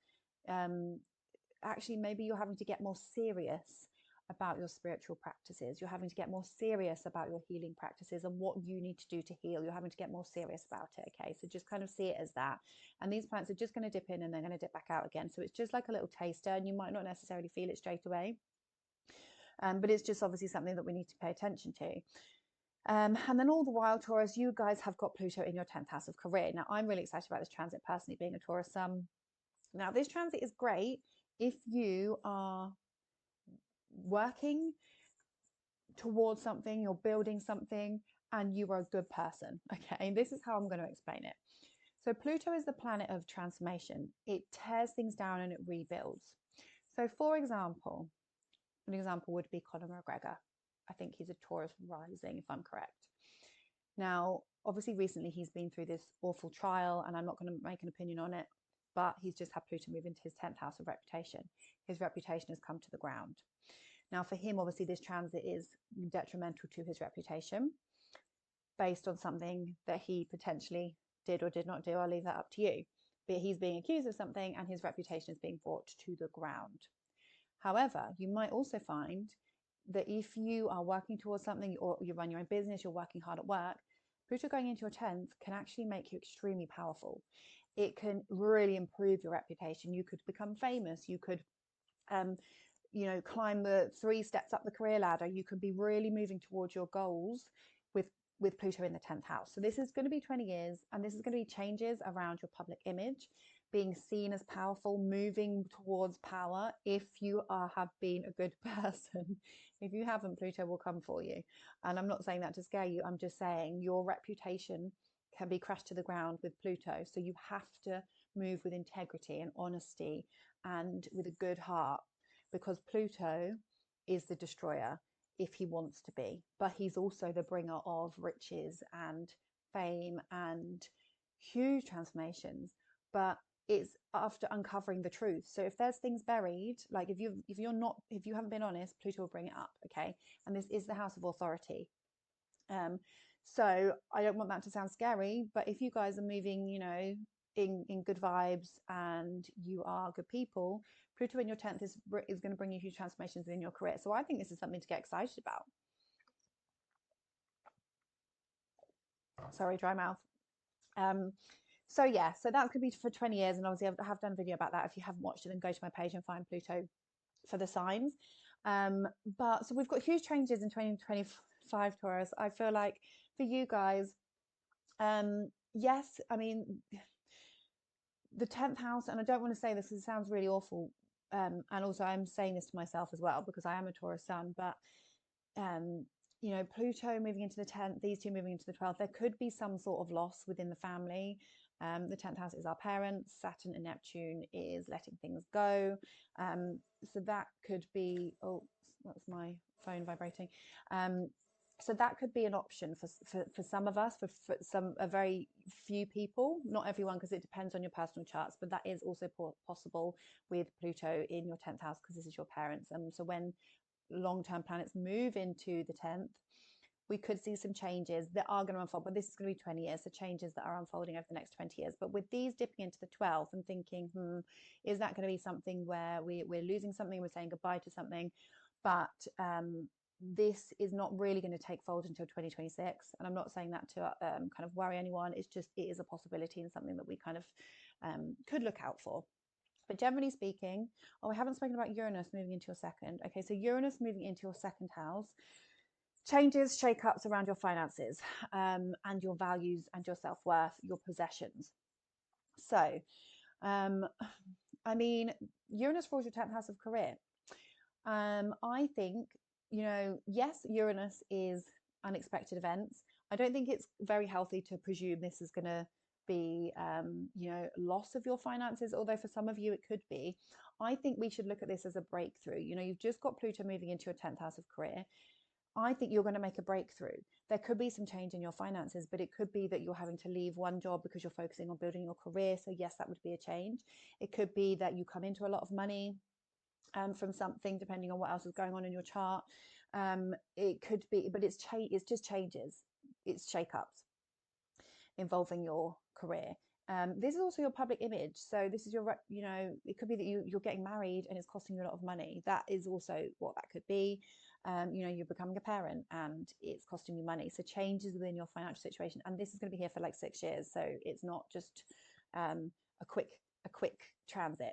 Actually, maybe you're having to get more serious about your spiritual practices. You're having to get more serious about your healing practices and what you need to do to heal. You're having to get more serious about it. Okay, so just kind of see it as that. And these planets are just going to dip in and they're going to dip back out again. So it's just like a little taster, and you might not necessarily feel it straight away. But it's just obviously something that we need to pay attention to. And then all the while, Taurus, you guys have got Pluto in your 10th house of career. Now, I'm really excited about this transit personally, being a Taurus. Now, this transit is great if you are working towards something, you're building something, and you are a good person. Okay, this is how I'm going to explain it. So Pluto is the planet of transformation. It tears things down and it rebuilds. So for example, an example would be Conor McGregor. I think he's a Taurus rising, if I'm correct. Now, obviously recently he's been through this awful trial, and I'm not going to make an opinion on it, but he's just had Pluto move into his 10th house of reputation. His reputation has come to the ground. Now, for him, obviously, this transit is detrimental to his reputation based on something that he potentially did or did not do. I'll leave that up to you. But he's being accused of something and his reputation is being brought to the ground. However, you might also find that if you are working towards something, or you run your own business, you're working hard at work, Pluto going into your 10th can actually make you extremely powerful. It can really improve your reputation. You could become famous. You could climb the 3 steps up the career ladder. You could be really moving towards your goals with Pluto in the 10th house. So this is going to be 20 years, and this is going to be changes around your public image, being seen as powerful, moving towards power. If you have been a good person, if you haven't, Pluto will come for you. And I'm not saying that to scare you. I'm just saying your reputation can be crushed to the ground with Pluto. So you have to move with integrity and honesty and with a good heart, because Pluto is the destroyer if he wants to be, but he's also the bringer of riches and fame and huge transformations. But it's after uncovering the truth. So if there's things buried, like if you haven't been honest, Pluto will bring it up. Okay. And this is the house of authority. So I don't want that to sound scary, but if you guys are moving, in good vibes and you are good people, Pluto in your 10th is going to bring you huge transformations in your career. So I think this is something to get excited about. Sorry, dry mouth. So yeah, so that's going to be for 20 years. And obviously I have done a video about that. If you haven't watched it, then go to my page and find Pluto for the signs. But so we've got huge changes in 2025, Taurus. I feel like for you guys, yes, I mean, the 10th house, and I don't want to say this because it sounds really awful. And also I'm saying this to myself as well because I am a Taurus sun, but Pluto moving into the 10th, these two moving into the 12th, there could be some sort of loss within the family. The 10th house is our parents. Saturn and Neptune is letting things go. So that could be, oh, that's my phone vibrating. So that could be an option for some of us, for a very few people, not everyone, because it depends on your personal charts, but that is also possible with Pluto in your 10th house because this is your parents. And so when long-term planets move into the 10th, we could see some changes that are going to unfold, but this is going to be 20 years, so changes that are unfolding over the next 20 years. But with these dipping into the 12th and thinking, is that going to be something where we're losing something, we're saying goodbye to something? But this is not really going to take fold until 2026. And I'm not saying that to kind of worry anyone. It's just, it is a possibility and something that we kind of could look out for. But generally speaking, I haven't spoken about Uranus moving into your second. Okay, so Uranus moving into your second house, changes, shake-ups around your finances and your values and your self-worth, your possessions. So, I mean, Uranus rules your 10th house of career. I think, yes, Uranus is unexpected events. I don't think it's very healthy to presume this is going to be, loss of your finances, although for some of you it could be. I think we should look at this as a breakthrough. You've just got Pluto moving into your 10th house of career. I think you're going to make a breakthrough. There could be some change in your finances, but it could be that you're having to leave one job because you're focusing on building your career. So yes, that would be a change. It could be that you come into a lot of money from something, depending on what else is going on in your chart. It could be, but it's just changes. It's shake-ups involving your career. This is also your public image. So this is your, it could be that you're getting married and it's costing you a lot of money. That is also what that could be. You're becoming a parent and it's costing you money. So changes within your financial situation. And this is going to be here for like 6 years. So it's not just a quick transit.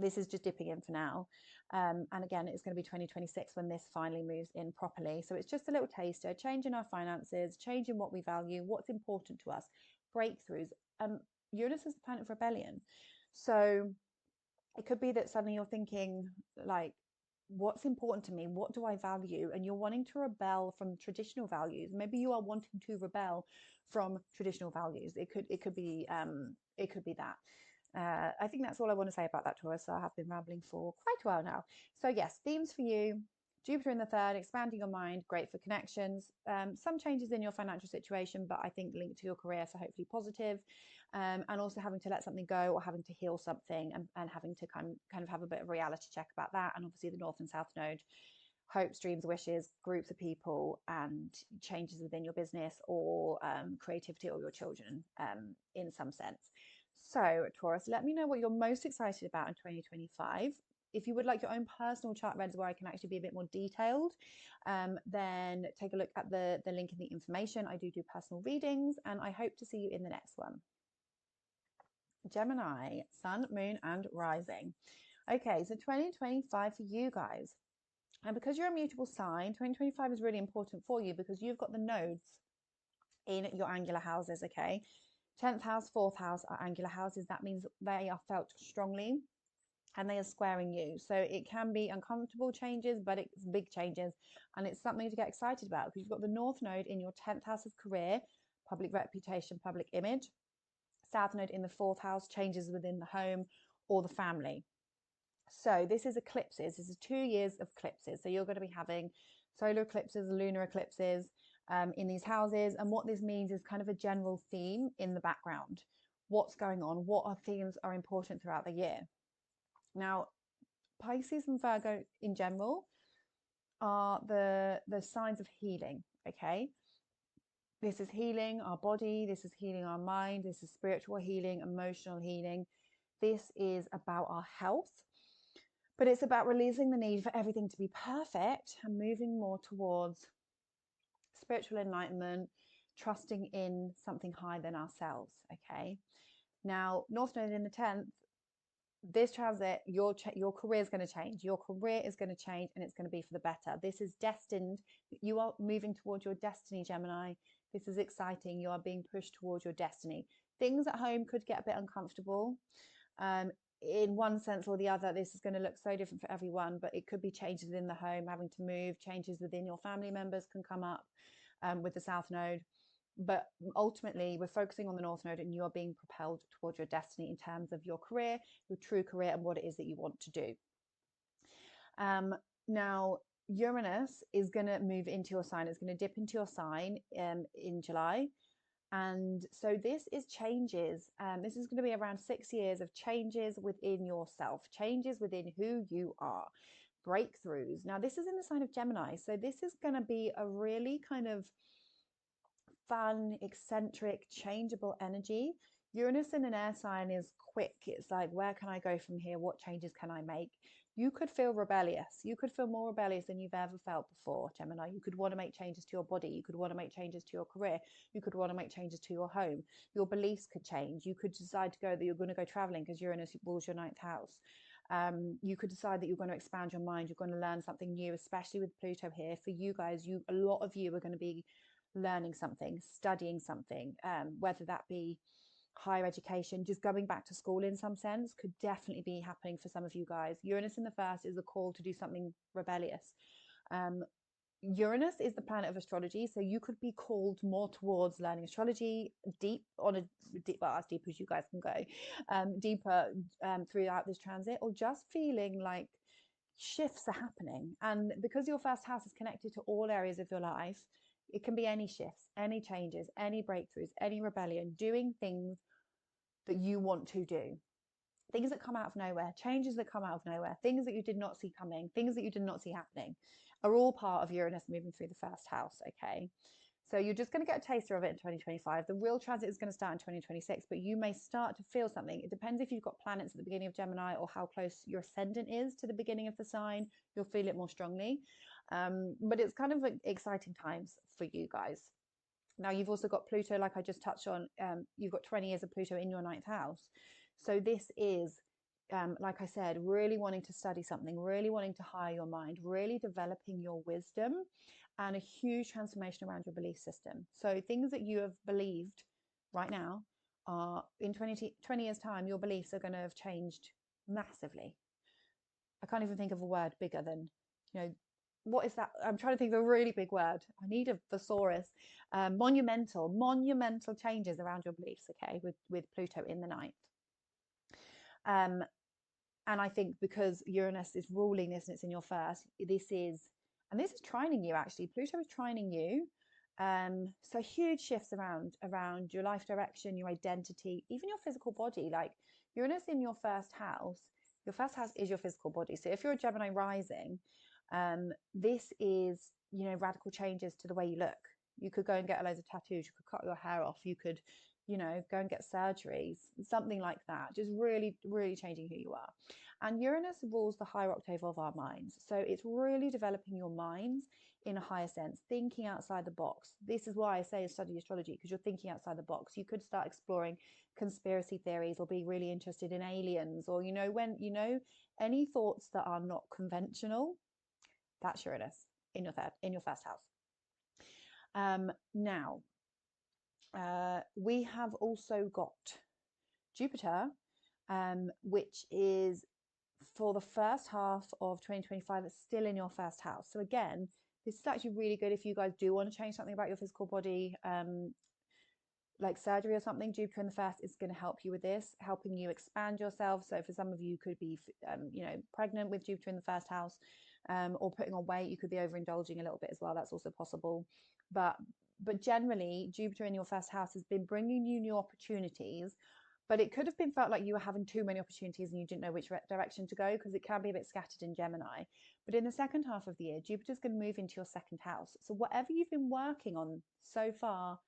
This is just dipping in for now. And again, it's going to be 2026 when this finally moves in properly. So it's just a little taster, change in our finances, change in what we value, what's important to us, breakthroughs. Uranus is the planet of rebellion. So it could be that suddenly you're thinking like, what's important to me? What do I value? And you're wanting to rebel from traditional values. Maybe you are wanting to rebel from traditional values. It could be that. I think that's all I want to say about that, Taurus. So I have been rambling for quite a while now. So yes, themes for you: Jupiter in the third, expanding your mind, great for connections. Some changes in your financial situation, but I think linked to your career, so hopefully positive. And also having to let something go or having to heal something and having to kind of have a bit of a reality check about that. And obviously the North and South Node, hopes, dreams, wishes, groups of people, and changes within your business or creativity or your children in some sense. So Taurus, let me know what you're most excited about in 2025. If you would like your own personal chart reads where I can actually be a bit more detailed, then take a look at the link in the information. I do personal readings, and I hope to see you in the next one. Gemini, sun, moon, and rising. Okay, so 2025 for you guys. And because you're a mutable sign, 2025 is really important for you because you've got the nodes in your angular houses, okay? 10th house, 4th house are angular houses. That means they are felt strongly and they are squaring you. So it can be uncomfortable changes, but it's big changes. And it's something to get excited about because you've got the North Node in your 10th house of career, public reputation, public image. South Node in the 4th house, changes within the home or the family. So this is eclipses. This is 2 years of eclipses. So you're going to be having solar eclipses, lunar eclipses in these houses. And what this means is kind of a general theme in the background. what's going on, what themes are important throughout the year. Now, Pisces and Virgo in general are the signs of healing. Okay, this is healing our body, this is healing our mind, this is spiritual healing, emotional healing. This is about our health, but it's about releasing the need for everything to be perfect and moving more towards spiritual enlightenment, trusting in something higher than ourselves. Okay, now North Node in the 10th, this transit, your career is going to change. Your career is going to change, and it's going to be for the better. This is destined. You are moving towards your destiny, Gemini. This is exciting. You are being pushed towards your destiny. Things at home could get a bit uncomfortable. In one sense or the other, this is going to look so different for everyone, but it could be changes in the home, having to move, changes within your family members can come up with the South Node. But ultimately, we're focusing on the North Node, and you are being propelled towards your destiny in terms of your career, your true career, and what it is that you want to do. Now, Uranus is going to move into your sign. It's going to dip into your sign in July. And so this is changes. This is going to be around 6 years of changes within yourself, changes within who you are, breakthroughs. Now, this is in the sign of Gemini. So this is going to be a really kind of fun, eccentric, changeable energy. Uranus in an air sign is quick. It's like, where can I go from here? What changes can I make? You could feel rebellious. You could feel more rebellious than you've ever felt before, Gemini. You could want to make changes to your body. You could want to make changes to your career. You could want to make changes to your home. Your beliefs could change. You could decide to go that you're going to go traveling because Uranus rules your 9th house. You could decide that you're going to expand your mind. You're going to learn something new, especially with Pluto here. For you guys, a lot of you are going to be learning something, studying something, whether that be higher education, just going back to school in some sense, could definitely be happening for some of you guys. Uranus in the first is a call to do something rebellious. Uranus is the planet of astrology, so you could be called more towards learning astrology well, as deep as you guys can go, deeper throughout this transit, or just feeling like shifts are happening. And because your first house is connected to all areas of your life, it can be any shifts, any changes, any breakthroughs, any rebellion, doing things that you want to do, things that come out of nowhere, changes that come out of nowhere, things that you did not see coming, things that you did not see happening, are all part of Uranus moving through the first house. Okay, so you're just going to get a taster of it in 2025. The real transit is going to start in 2026, but you may start to feel something. It depends if you've got planets at the beginning of Gemini or how close your ascendant is to the beginning of the sign. You'll feel it more strongly. But it's kind of exciting times for you guys. Now, you've also got Pluto, like I just touched on. You've got 20 years of Pluto in your 9th house. So this is, like I said, really wanting to study something, really wanting to hire your mind, really developing your wisdom, and a huge transformation around your belief system. So things that you have believed right now are in 20 years time, your beliefs are going to have changed massively. I can't even think of a word bigger than, what is that? I'm trying to think of a really big word. I need a thesaurus. Monumental changes around your beliefs, okay, with Pluto in the 9th. And I think because Uranus is ruling this and it's in your first, this is trining you actually. Pluto is trining you. So huge shifts around your life direction, your identity, even your physical body. Like Uranus in your first house is your physical body. So if you're a Gemini rising, this is, radical changes to the way you look. You could go and get loads of tattoos. You could cut your hair off. You could, go and get surgeries, something like that. Just really, really changing who you are. And Uranus rules the higher octave of our minds. So it's really developing your minds in a higher sense, thinking outside the box. This is why I say study astrology, because you're thinking outside the box. You could start exploring conspiracy theories or be really interested in aliens, or, any thoughts that are not conventional. That's Uranus in your first house. Now, we have also got Jupiter, which is for the first half of 2025. It's still in your first house. So again, this is actually really good if you guys do want to change something about your physical body, like surgery or something. Jupiter in the first is going to help you with this, helping you expand yourself. So for some of you, could be, pregnant with Jupiter in the first house, or putting on weight. You could be overindulging a little bit as well. That's also possible. But generally, Jupiter in your first house has been bringing you new opportunities, But it could have been felt like you were having too many opportunities and you didn't know which direction to go, because it can be a bit scattered in Gemini. But in the second half of the year, Jupiter's going to move into your second house. So whatever you've been working on so far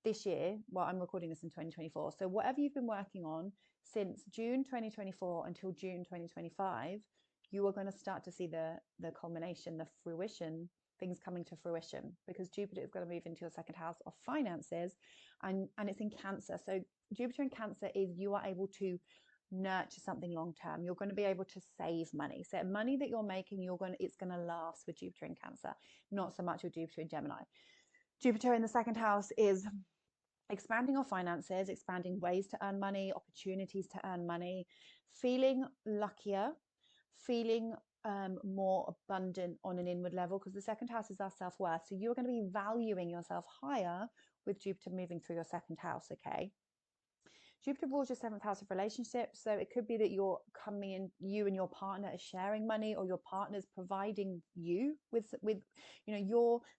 this year, well, I'm recording this in 2024. So whatever you've been working on since June 2024 until June 2025, you are going to start to see the culmination, the fruition, things coming to fruition, because Jupiter is going to move into your second house of finances, and it's in Cancer. So Jupiter in Cancer is you are able to nurture something long term. You're going to be able to save money. So money that you're making, it's going to last with Jupiter in Cancer, not so much with Jupiter in Gemini. Jupiter in the second house is expanding your finances, expanding ways to earn money, opportunities to earn money, feeling luckier, feeling more abundant on an inward level, because the second house is our self-worth. So you're going to be valuing yourself higher with Jupiter moving through your second house, okay? Jupiter rules your seventh house of relationships. So it could be that you're coming in, you and your partner are sharing money, or your partner's providing you with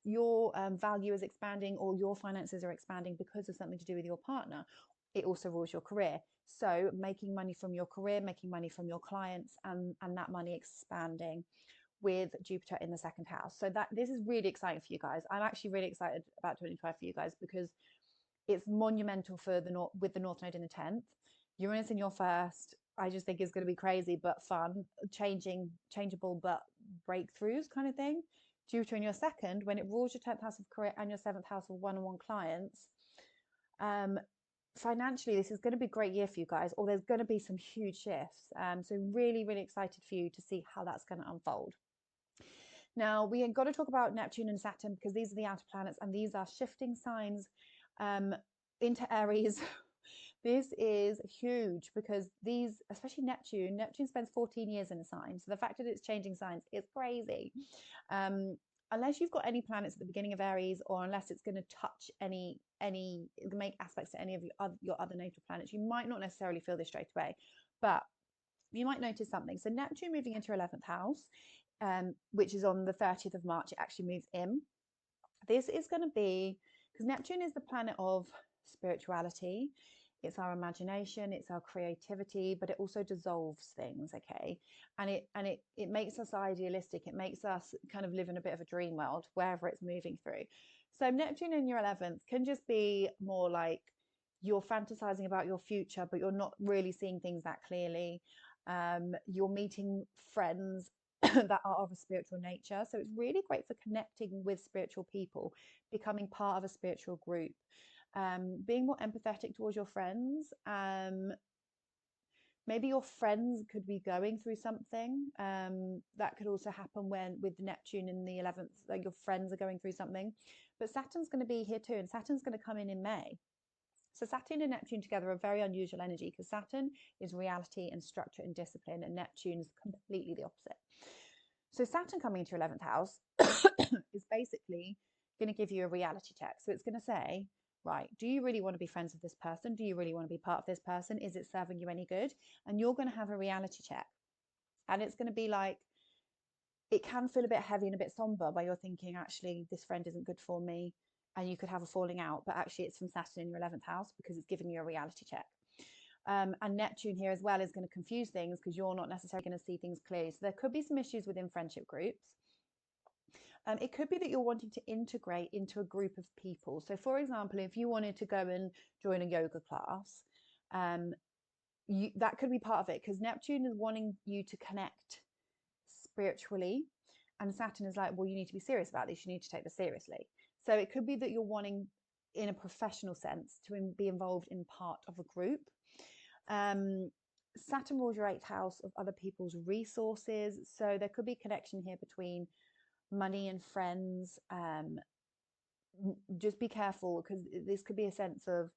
your value is expanding, or your finances are expanding because of something to do with your partner. It also rules your career. So making money from your career, making money from your clients, and that money expanding with Jupiter in the second house. So this is really exciting for you guys. I'm actually really excited about 2025 for you guys, because it's monumental for with the North Node in the 10th. Uranus in your first, I just think is going to be crazy but fun, changeable but breakthroughs kind of thing. Jupiter in your second, when it rules your 10th house of career and your 7th house of one-on-one clients, financially this is going to be a great year for you guys, or there's going to be some huge shifts. So really, really excited for you to see how that's going to unfold. Now we got to talk about Neptune and Saturn, because these are the outer planets and these are shifting signs into Aries. This is huge, because these, especially Neptune spends 14 years in a sign. So the fact that it's changing signs is crazy. Unless you've got any planets at the beginning of Aries, or unless it's going to touch make aspects to any of your other natal planets, you might not necessarily feel this straight away, but you might notice something. So Neptune moving into your 11th house, which is on the 30th of March, it actually moves in. This is going to be, because Neptune is the planet of spirituality, it's our imagination, it's our creativity, but it also dissolves things, okay? And it makes us idealistic, it makes us kind of live in a bit of a dream world wherever it's moving through. So Neptune in your 11th can just be more like you're fantasizing about your future, but you're not really seeing things that clearly. You're meeting friends that are of a spiritual nature. So it's really great for connecting with spiritual people, becoming part of a spiritual group, being more empathetic towards your friends. Maybe your friends could be going through something. That could also happen with Neptune in the 11th, like your friends are going through something. But Saturn's going to be here too, and Saturn's going to come in May. So Saturn and Neptune together are very unusual energy, because Saturn is reality and structure and discipline, and Neptune is completely the opposite. So Saturn coming into your 11th house is basically going to give you a reality check. So it's going to say, right, do you really want to be friends with this person? Do you really want to be part of this person? Is it serving you any good? And you're going to have a reality check. And it's going to be like, it can feel a bit heavy and a bit somber, where you're thinking, actually, this friend isn't good for me, and you could have a falling out, but actually it's from Saturn in your 11th house, because it's giving you a reality check. And Neptune here as well is going to confuse things, because you're not necessarily going to see things clearly. So there could be some issues within friendship groups. It could be that you're wanting to integrate into a group of people. So for example, if you wanted to go and join a yoga class, that could be part of it, because Neptune is wanting you to connect spiritually, and Saturn is like, well, you need to be serious about this, you need to take this seriously. So it could be that you're wanting, in a professional sense, to be involved in part of a group. Saturn rules your 8th house of other people's resources, so there could be a connection here between money and friends. Just be careful, because this could be a sense of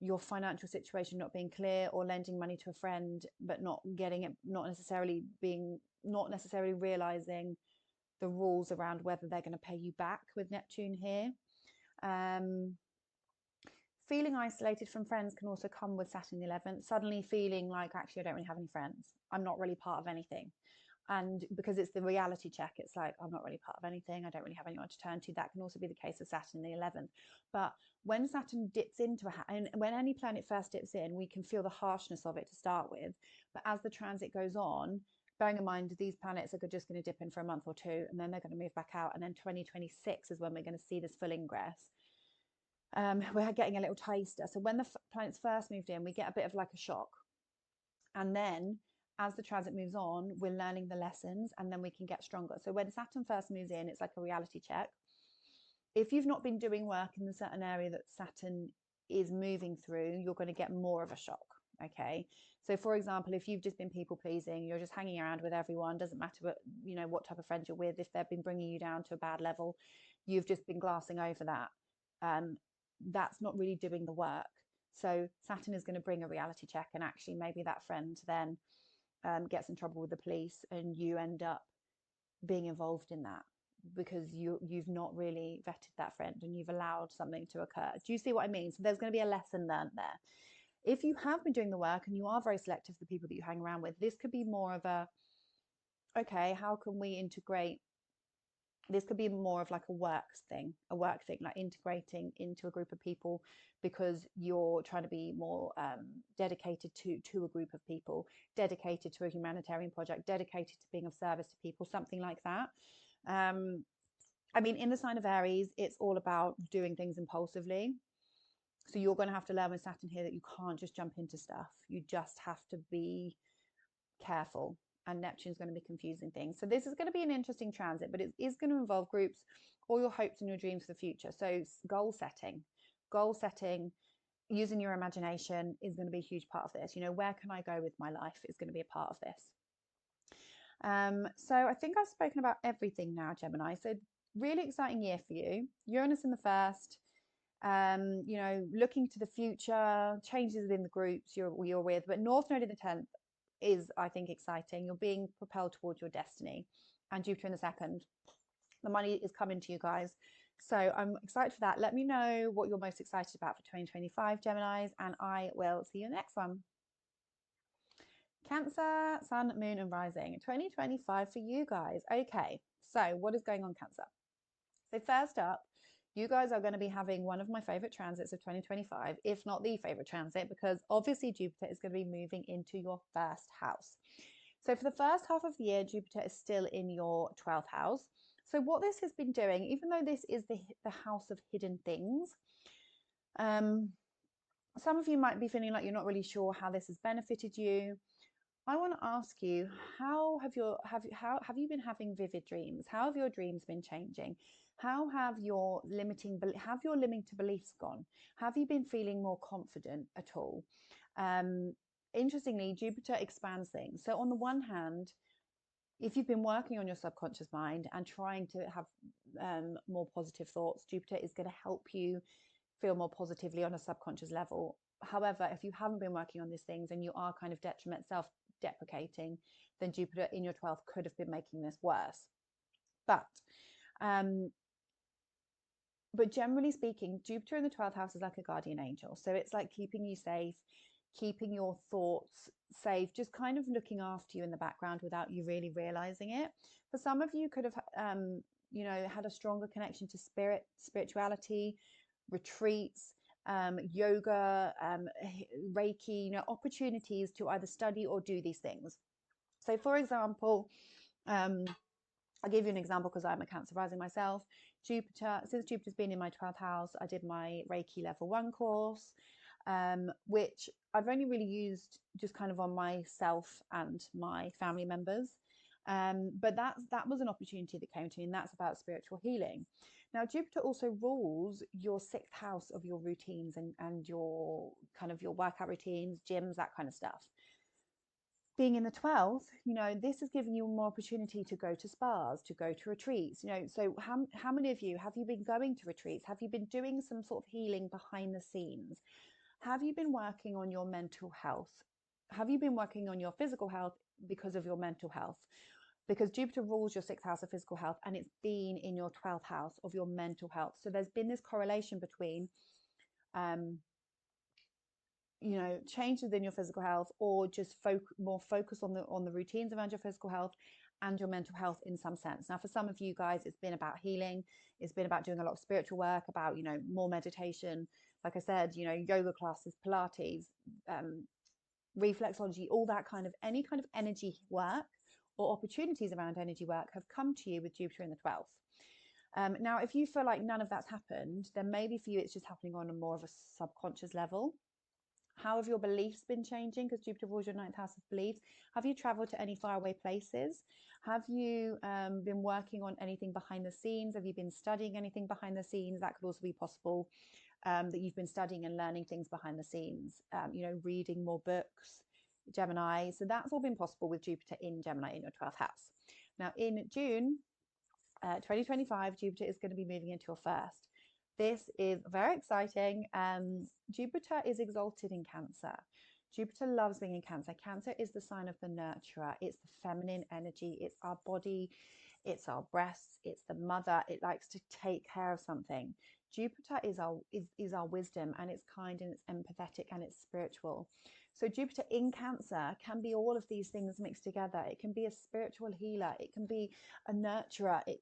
your financial situation not being clear, or lending money to a friend but not getting it, not necessarily realizing the rules around whether they're going to pay you back with Neptune here. Feeling isolated from friends can also come with Saturn in the 11th. Suddenly feeling like, actually, I don't really have any friends. I'm not really part of anything. And because it's the reality check, it's like, I'm not really part of anything. I don't really have anyone to turn to. That can also be the case of Saturn in the 11th. But when Saturn dips into and when any planet first dips in, we can feel the harshness of it to start with. But as the transit goes on, bearing in mind these planets are just going to dip in for a month or two, and then they're going to move back out. And then 2026 is when we're going to see this full ingress. We're getting a little taster. So when the planets first moved in, we get a bit of like a shock. And then as the transit moves on, we're learning the lessons, and then we can get stronger. So when Saturn first moves in, it's like a reality check. If you've not been doing work in the certain area that Saturn is moving through, you're going to get more of a shock. Okay. So for example, if you've just been people pleasing, you're just hanging around with everyone, doesn't matter what, what type of friends you're with, if they've been bringing you down to a bad level, you've just been glassing over that. That's not really doing the work. So Saturn is going to bring a reality check, and actually maybe that friend then gets in trouble with the police, and you end up being involved in that because you've not really vetted that friend and you've allowed something to occur. Do you see what I mean? So there's going to be a lesson learned there. If you have been doing the work and you are very selective for the people that you hang around with, this could be more of a, okay, how can we integrate? This could be more of like a work thing, like integrating into a group of people because you're trying to be more dedicated to a group of people, dedicated to a humanitarian project, dedicated to being of service to people, something like that. I mean, in the sign of Aries, it's all about doing things impulsively. So you're going to have to learn with Saturn here that you can't just jump into stuff. You just have to be careful, and Neptune's going to be confusing things. So this is going to be an interesting transit, but it is going to involve groups, all your hopes and your dreams for the future. So goal setting, using your imagination is going to be a huge part of this. Where can I go with my life is going to be a part of this. So I think I've spoken about everything now, Gemini. So really exciting year for you. Uranus in the first, looking to the future, changes within the groups you're with, but North Node in the 10th is, I think, exciting. You're being propelled towards your destiny, and Jupiter in the second. The money is coming to you guys. So I'm excited for that. Let me know what you're most excited about for 2025, Geminis, and I will see you next one. Cancer, Sun, Moon, and Rising. 2025 for you guys. Okay, so what is going on, Cancer? So first up, you guys are going to be having one of my favorite transits of 2025, if not the favorite transit, because obviously Jupiter is going to be moving into your first house. So for the first half of the year, Jupiter is still in your 12th house. So what this has been doing, even though this is the house of hidden things, some of you might be feeling like you're not really sure how this has benefited you. I want to ask you, how have you been having vivid dreams? How have your dreams been changing? How have your limiting beliefs gone? Have you been feeling more confident at all? Interestingly, Jupiter expands things. So on the one hand, if you've been working on your subconscious mind and trying to have more positive thoughts, Jupiter is going to help you feel more positively on a subconscious level. However, if you haven't been working on these things and you are kind of self-deprecating, then Jupiter in your 12th could have been making this worse. But generally speaking, Jupiter in the 12th house is like a guardian angel. So it's like keeping you safe, keeping your thoughts safe, just kind of looking after you in the background without you really realizing it. For some of you could have, had a stronger connection to spirituality, retreats, yoga, Reiki, opportunities to either study or do these things. So for example, I'll give you an example because I'm a Cancer rising myself. Since Jupiter's been in my 12th house, I did my Reiki level 1 course, which I've only really used just kind of on myself and my family members. But that was an opportunity that came to me, and that's about spiritual healing. Now, Jupiter also rules your 6th house of your routines and your kind of your workout routines, gyms, that kind of stuff. Being in the 12th, this is giving you more opportunity to go to spas, to go to retreats. So how many of you have you been going to retreats? Have you been doing some sort of healing behind the scenes? Have you been working on your mental health? Have you been working on your physical health because of your mental health? Because Jupiter rules your 6th house of physical health, and it's been in your 12th house of your mental health. So there's been this correlation between change within your physical health, or just more focus on the routines around your physical health, and your mental health in some sense. Now, for some of you guys, it's been about healing. It's been about doing a lot of spiritual work, about, more meditation. Like I said, yoga classes, Pilates, reflexology, all that any kind of energy work or opportunities around energy work have come to you with Jupiter in the 12th. Now, if you feel like none of that's happened, then maybe for you it's just happening on a more of a subconscious level. How have your beliefs been changing? Because Jupiter rules your 9th house of beliefs. Have you traveled to any faraway places? Have you been working on anything behind the scenes? Have you been studying anything behind the scenes? That could also be possible, that you've been studying and learning things behind the scenes, reading more books, Gemini. So that's all been possible with Jupiter in Gemini in your 12th house. Now, in June 2025, Jupiter is going to be moving into your first. This is very exciting. Jupiter is exalted in Cancer. Jupiter loves being in Cancer. Cancer is the sign of the nurturer. It's the feminine energy. It's our body. It's our breasts. It's the mother. It likes to take care of something. Jupiter is our wisdom, and it's kind, and it's empathetic, and it's spiritual. So Jupiter in Cancer can be all of these things mixed together. It can be a spiritual healer. It can be a nurturer. It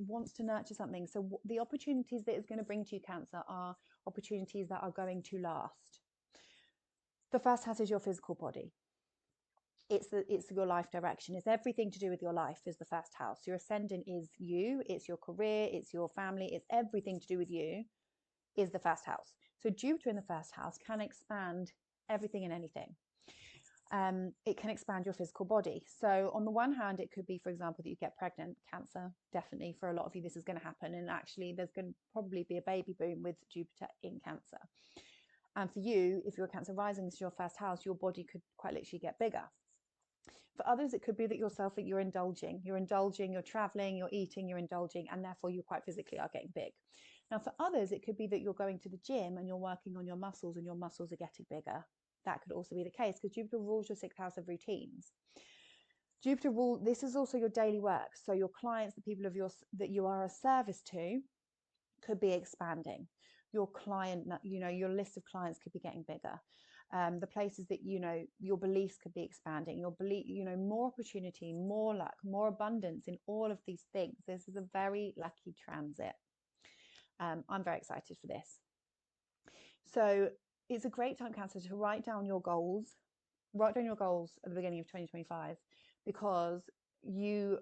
wants to nurture something. So the opportunities that it's going to bring to you, Cancer, are opportunities that are going to last. The first house is your physical body. It's your life direction. It's everything to do with your life is the first house. Your ascendant is you. It's your career. It's your family. It's everything to do with you is the first house. So Jupiter in the first house can expand everything and anything. It can expand your physical body. So on the one hand, it could be, for example, that you get pregnant. Cancer, definitely for a lot of you, this is going to happen. And actually, there's going to probably be a baby boom with Jupiter in Cancer. And for you, if you're Cancer rising, this is your first house, your body could quite literally get bigger. For others, it could be that you're indulging, you're traveling, you're eating, you're indulging, and therefore you quite physically are getting big. Now, for others, it could be that you're going to the gym and you're working on your muscles and your muscles are getting bigger. That could also be the case because Jupiter rules your 6th house of routines. This is also your daily work. So your clients, the people that you are a service to, could be expanding. Your client, your list of clients could be getting bigger. The places that, your beliefs could be expanding, more opportunity, more luck, more abundance in all of these things. This is a very lucky transit. I'm very excited for this. So it's a great time, Cancer, to write down your goals at the beginning of 2025, because you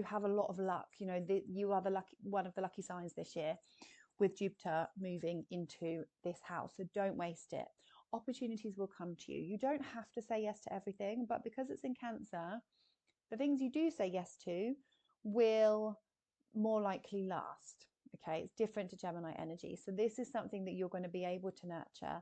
have a lot of luck. You are one of the lucky signs this year with Jupiter moving into this house. So don't waste it. Opportunities will come to you. You don't have to say yes to everything, but because it's in Cancer, the things you do say yes to will more likely last. Okay, it's different to Gemini energy. So this is something that you're going to be able to nurture.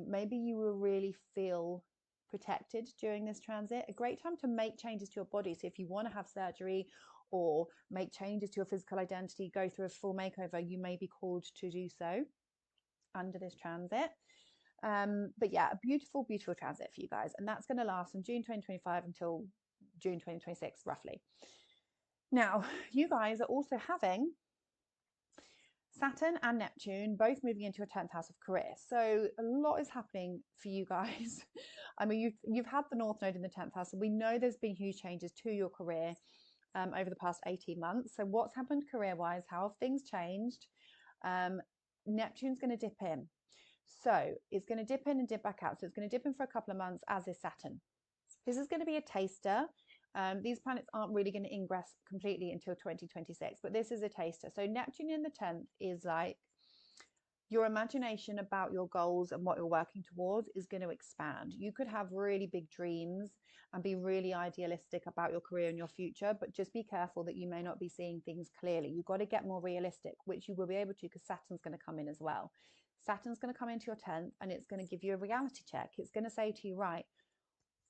Maybe you will really feel protected during this transit. A great time to make changes to your body. So if you want to have surgery or make changes to your physical identity, go through a full makeover, you may be called to do so under this transit. But yeah, a beautiful, beautiful transit for you guys. And that's going to last from June 2025 until June 2026, roughly. Now, you guys are also having Saturn and Neptune both moving into your 10th house of career. So a lot is happening for you guys. I mean, you've had the North Node in the 10th house, and we know there's been huge changes to your career over the past 18 months. So what's happened career-wise? How have things changed? Neptune's going to dip in. So it's going to dip in and dip back out. So it's going to dip in for a couple of months, as is Saturn. This is going to be a taster. These planets aren't really going to ingress completely until 2026, but this is a taster. So Neptune in the 10th is like your imagination about your goals and what you're working towards is going to expand. You could have really big dreams and be really idealistic about your career and your future, but just be careful that you may not be seeing things clearly. You've got to get more realistic, which you will be able to because Saturn's going to come in as well. Saturn's going to come into your 10th and it's going to give you a reality check. It's going to say to you, right,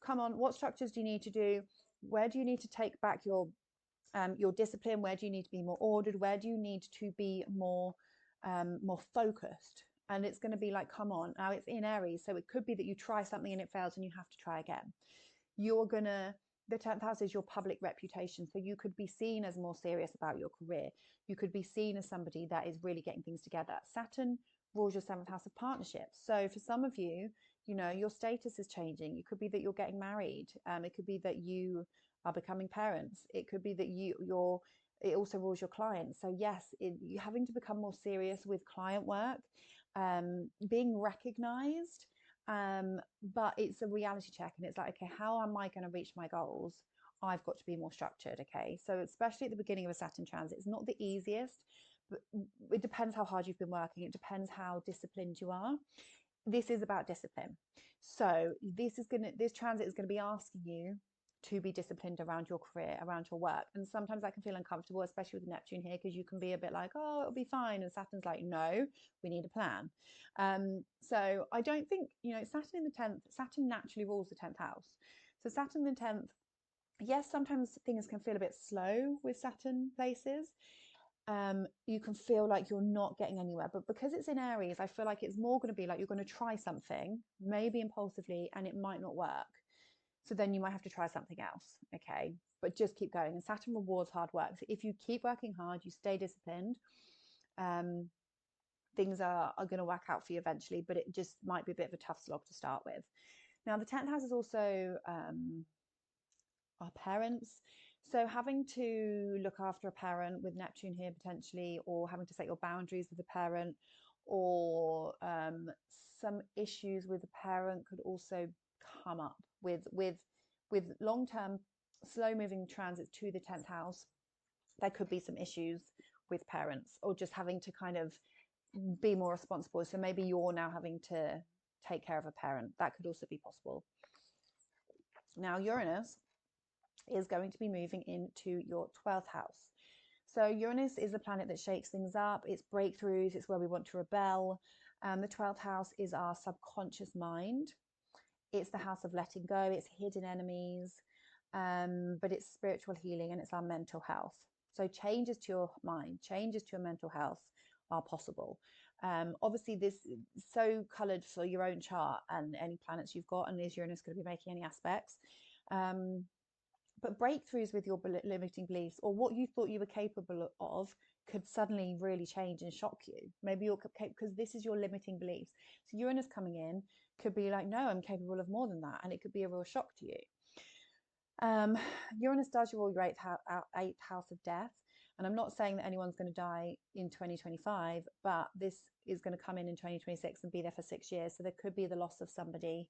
come on, what structures do you need to do? Where do you need to take back your discipline? Where do you need to be more ordered? Where do you need to be more focused? And it's going to be like, come on, now it's in Aries. So it could be that you try something and it fails and you have to try again. The 10th house is your public reputation. So you could be seen as more serious about your career. You could be seen as somebody that is really getting things together. Saturn rules your 7th house of partnerships. So for some of you, you know, your status is changing. It could be that you're getting married. It could be that you are becoming parents. It could be that it also rules your clients. So yes, you're having to become more serious with client work, being recognized. But it's a reality check, and it's like, okay, how am I going to reach my goals? I've got to be more structured. Okay. So especially at the beginning of a Saturn transit, it's not the easiest, but it depends how hard you've been working. It depends how disciplined you are. This is about discipline. So this transit is going to be asking you to be disciplined around your career, around your work. And sometimes that can feel uncomfortable, especially with Neptune here, because you can be a bit like, oh, it'll be fine. And Saturn's like, no, we need a plan. So I don't think, you know, Saturn in the 10th, Saturn naturally rules the 10th house. So Saturn in the 10th, yes, sometimes things can feel a bit slow with Saturn places. You can feel like you're not getting anywhere, but because it's in Aries, I feel like it's more going to be like you're going to try something, maybe impulsively, and it might not work. So then you might have to try something else. Okay. But just keep going. And Saturn rewards hard work. So if you keep working hard, you stay disciplined, things are going to work out for you eventually, but it just might be a bit of a tough slog to start with. Now, the 10th house is also our parents. So having to look after a parent with Neptune here potentially, or having to set your boundaries with a parent, or some issues with a parent could also come up with long-term slow-moving transits to the 10th house. There could be some issues with parents, or just having to kind of be more responsible. So maybe you're now having to take care of a parent. That could also be possible. Now, Uranus is going to be moving into your 12th house. So Uranus is the planet that shakes things up. It's breakthroughs. It's where we want to rebel. The 12th house is our subconscious mind. It's the house of letting go. It's hidden enemies, but it's spiritual healing, and it's our mental health. So changes to your mind, changes to your mental health are possible. Obviously, this is so coloured for your own chart and any planets you've got, and is Uranus going to be making any aspects? But breakthroughs with your limiting beliefs, or what you thought you were capable of, could suddenly really change and shock you. Maybe you're because this is your limiting beliefs. So Uranus coming in could be like, no, I'm capable of more than that, and it could be a real shock to you. Uranus does rule your eighth house of death, and I'm not saying that anyone's going to die in 2025, but this is going to come in 2026 and be there for 6 years. So there could be the loss of somebody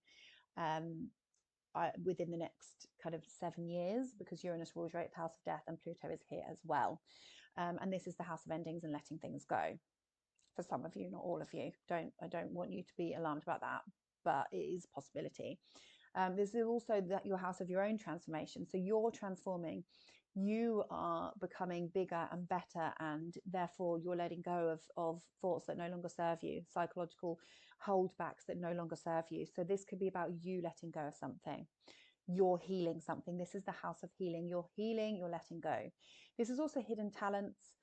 within the next kind of 7 years, because Uranus rules your eighth house of death, and Pluto is here as well. And this is the house of endings and letting things go. For some of you, not all of you. I don't want you to be alarmed about that, but it is a possibility. This is also your house of your own transformation. So you're transforming. You are becoming bigger and better, and therefore you're letting go of thoughts that no longer serve you, psychological holdbacks that no longer serve you. So this could be about you letting go of something. You're healing something. This is the house of healing. You're healing, you're letting go. This is also hidden talents,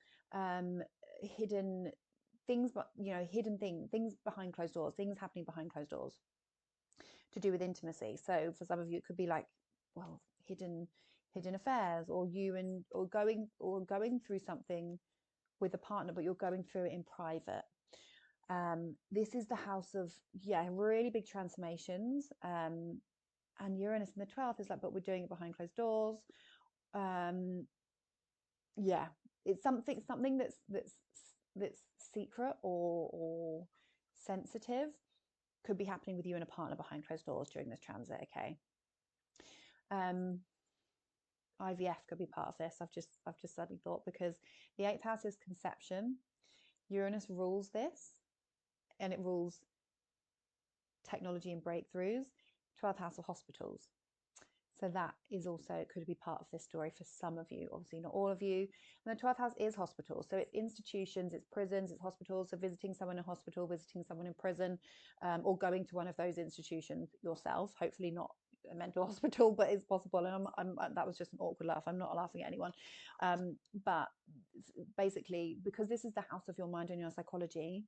hidden things, but you know, hidden things behind closed doors, things happening behind closed doors to do with intimacy. So for some of you, it could be like, well, hidden affairs, or going through something with a partner, but you're going through it in private. This is the house of, really big transformations. And Uranus in the 12th is like, but we're doing it behind closed doors. It's something that's secret or sensitive could be happening with you and a partner behind closed doors during this transit. Okay. IVF could be part of this. I've just suddenly thought, because the 8th house is conception. Uranus rules this, and it rules technology and breakthroughs. 12th house of hospitals. So that is also, it could be part of this story for some of you, obviously not all of you. And the 12th house is hospitals. So it's institutions, it's prisons, it's hospitals. So visiting someone in hospital, visiting someone in prison, or going to one of those institutions yourself. Hopefully not a mental hospital, but it's possible. And that was just an awkward laugh. I'm not laughing at anyone. But basically, because this is the house of your mind and your psychology,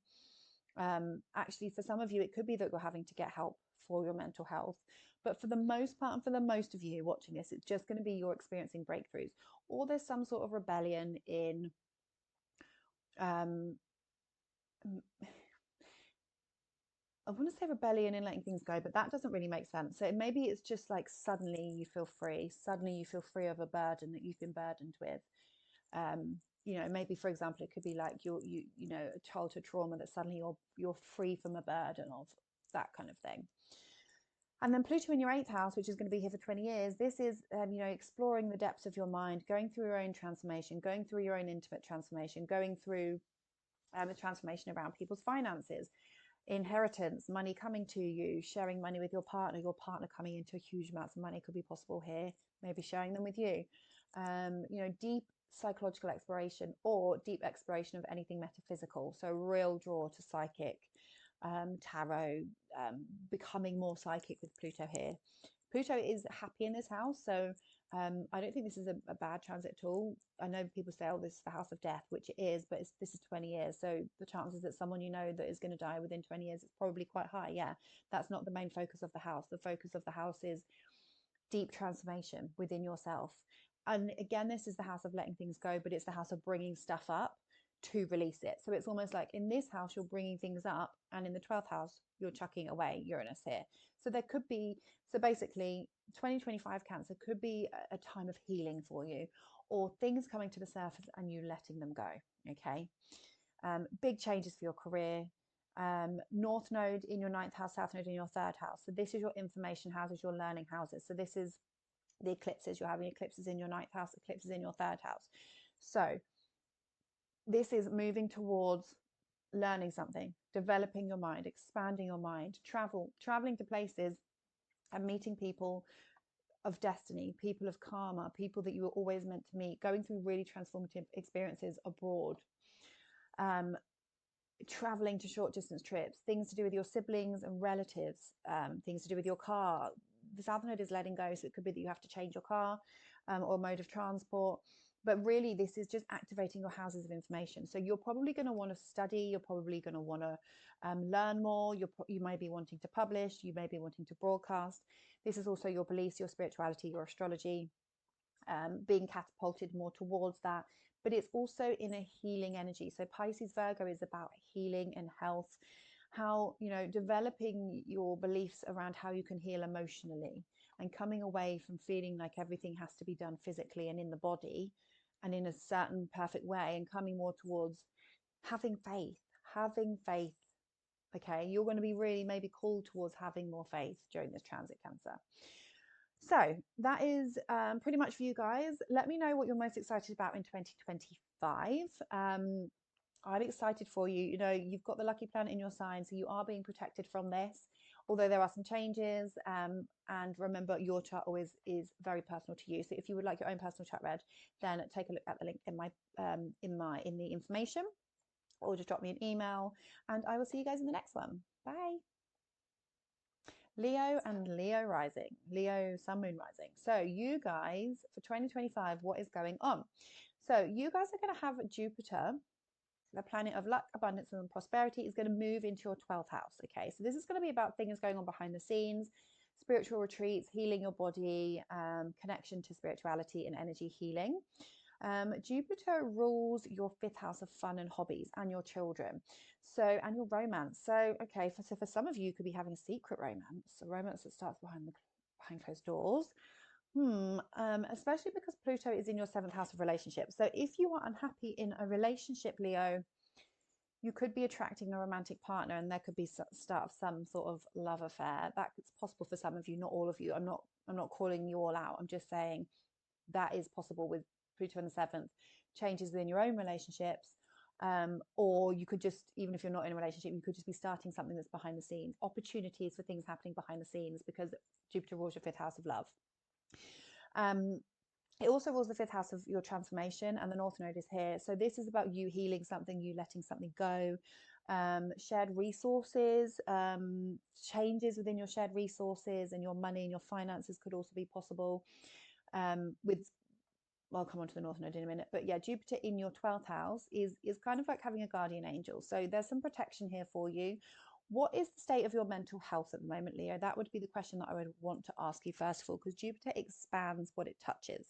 actually for some of you, it could be that you're having to get help for your mental health. But for the most part, and for the most of you watching this, it's just going to be you're experiencing breakthroughs, or there's some sort of rebellion in I want to say rebellion and letting things go, but that doesn't really make sense. So maybe it's just like suddenly you feel free. Suddenly you feel free of a burden that you've been burdened with. Maybe for example, it could be like a childhood trauma that suddenly you're free from a burden of that kind of thing. And then Pluto in your eighth house, which is going to be here for 20 years, this is, exploring the depths of your mind, going through your own transformation, going through your own intimate transformation, going through a transformation around people's finances, inheritance, money coming to you, sharing money with your partner coming into huge amounts of money could be possible here, maybe sharing them with you. Deep psychological exploration or deep exploration of anything metaphysical. So real draw to psychic, tarot, becoming more psychic with Pluto here. Pluto is happy in this house, so I don't think this is a bad transit at all. I know people say, oh, this is the house of death, which it is, but this is 20 years. So the chances that someone you know that is going to die within 20 years is probably quite high. Yeah, that's not the main focus of the house. The focus of the house is deep transformation within yourself. And again, this is the house of letting things go, but it's the house of bringing stuff up to release it. So it's almost like in this house, you're bringing things up, and in the 12th house, you're chucking away Uranus here. So there could be, so basically, 2025 Cancer could be a time of healing for you, or things coming to the surface and you letting them go. Okay. Big changes for your career. North node in your ninth house, south node in your third house. So this is your information houses, your learning houses. So this is the eclipses. You're having eclipses in your ninth house, eclipses in your third house. So this is moving towards learning something, developing your mind, expanding your mind, traveling to places and meeting people of destiny, people of karma, people that you were always meant to meet, going through really transformative experiences abroad, traveling to short distance trips, things to do with your siblings and relatives, things to do with your car. The south node is letting go, so it could be that you have to change your car or mode of transport. But really, this is just activating your houses of information. So you're probably going to want to study. You're probably going to want to learn more. You may be wanting to publish. You may be wanting to broadcast. This is also your beliefs, your spirituality, your astrology, being catapulted more towards that. But it's also in a healing energy. So Pisces Virgo is about healing and health, how, developing your beliefs around how you can heal emotionally and coming away from feeling like everything has to be done physically and in the body and in a certain perfect way, and coming more towards having faith. Okay, you're going to be really maybe called towards having more faith during this transit, Cancer. So that is pretty much for you guys. Let me know what you're most excited about in 2025. I'm excited for you. You've got the lucky planet in your sign, so you are being protected from this, although there are some changes. And remember, your chart always is very personal to you. So if you would like your own personal chart read, then take a look at the link in the information, or just drop me an email, and I will see you guys in the next one. Bye. Leo and Leo rising, Leo sun moon rising. So you guys, for 2025, what is going on? So you guys are going to have Jupiter, the planet of luck, abundance, and prosperity, is going to move into your 12th house. Okay, so this is going to be about things going on behind the scenes, spiritual retreats, healing your body, connection to spirituality and energy healing. Jupiter rules your 5th house of fun and hobbies and your children, and your romance. So okay, for some of you, you could be having a secret romance, a romance that starts behind closed doors. Especially because Pluto is in your 7th house of relationships. So if you are unhappy in a relationship, Leo, you could be attracting a romantic partner, and there could be start of some sort of love affair. That's possible for some of you, not all of you. I'm not calling you all out. I'm just saying that is possible with Pluto in the 7th. Changes within your own relationships, or you could just, even if you're not in a relationship, you could just be starting something that's behind the scenes. Opportunities for things happening behind the scenes, because Jupiter rules your 5th house of love. It also rules the 5th house of your transformation, and the North Node is here. So this is about you healing something, you letting something go. Shared resources, changes within your shared resources and your money and your finances could also be possible. I'll come on to the North Node in a minute, but yeah, Jupiter in your 12th house is kind of like having a guardian angel. So there's some protection here for you. What is the state of your mental health at the moment, Leo? That would be the question that I would want to ask you first of all, because Jupiter expands what it touches.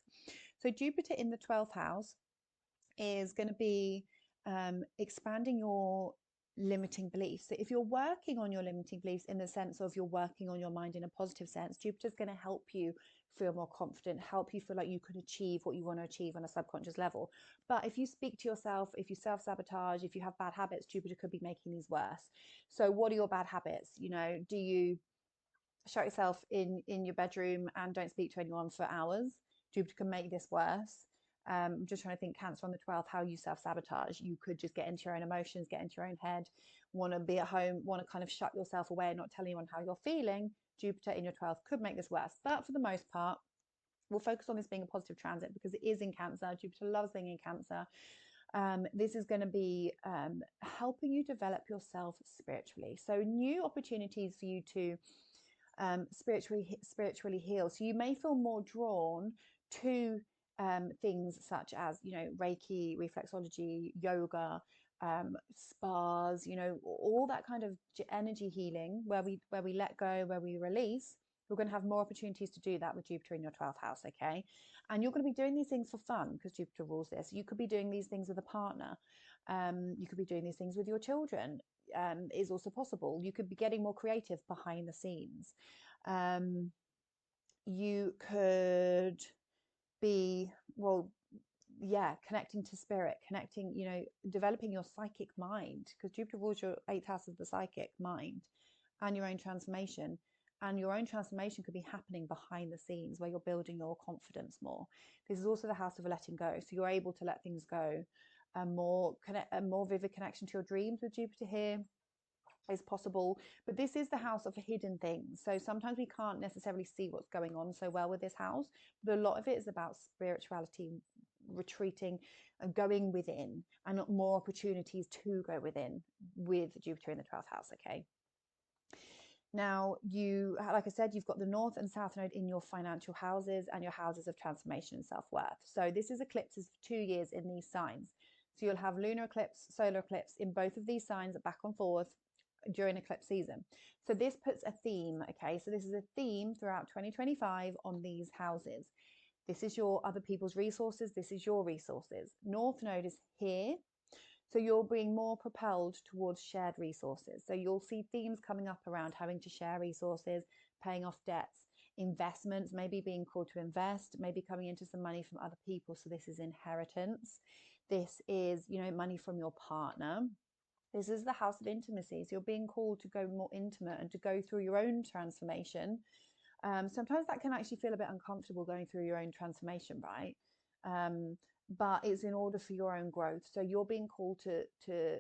So Jupiter in the 12th house is going to be expanding your limiting beliefs. So if you're working on your limiting beliefs in the sense of you're working on your mind in a positive sense, Jupiter's going to help you feel more confident, help you feel like you can achieve what you want to achieve on a subconscious level. But if you speak to yourself, if you self-sabotage, if you have bad habits, Jupiter could be making these worse. So what are your bad habits? You know, do you shut yourself in your bedroom and don't speak to anyone for hours? Jupiter can make this worse. I'm just trying to think, Cancer on the 12th, how you self-sabotage. You could just get into your own emotions, get into your own head, want to be at home, want to kind of shut yourself away and not tell anyone how you're feeling. Jupiter in your 12th could make this worse. But for the most part, we'll focus on this being a positive transit because it is in Cancer. Jupiter loves being in Cancer. This is going to be helping you develop yourself spiritually. So new opportunities for you to spiritually heal. So you may feel more drawn to things such as, you know, Reiki, reflexology, yoga, spas, you know, all that kind of energy healing where we let go, where we release. You're going to have more opportunities to do that with Jupiter in your 12th house, okay? And you're going to be doing these things for fun because Jupiter rules this. You could be doing these things with a partner. You could be doing these things with your children. Is also possible. You could be getting more creative behind the scenes. You could be, well, yeah, connecting to spirit, connecting, you know, developing your psychic mind, because Jupiter rules your 8th house of the psychic mind and your own transformation. And your own transformation could be happening behind the scenes where you're building your confidence more. This is also the house of letting go. So you're able to let things go. A more vivid connection to your dreams with Jupiter here is possible. But this is the house of hidden things. So sometimes we can't necessarily see what's going on so well with this house. But a lot of it is about spirituality, retreating and going within, and more opportunities to go within with Jupiter in the 12th house, okay? Now, you, like I said, you've got the North and South Node in your financial houses and your houses of transformation and self-worth. So this is eclipses for 2 years in these signs. So you'll have lunar eclipse, solar eclipse in both of these signs back and forth during eclipse season. So this puts a theme, okay? So this is a theme throughout 2025 on these houses. This is your other people's resources. This is your resources. North Node is here. So you're being more propelled towards shared resources. So you'll see themes coming up around having to share resources, paying off debts, investments, maybe being called to invest, maybe coming into some money from other people. So this is inheritance. This is, you know, money from your partner. This is the house of intimacy. So you're being called to go more intimate and to go through your own transformation. Sometimes that can actually feel a bit uncomfortable going through your own transformation, right? But it's in order for your own growth. So you're being called to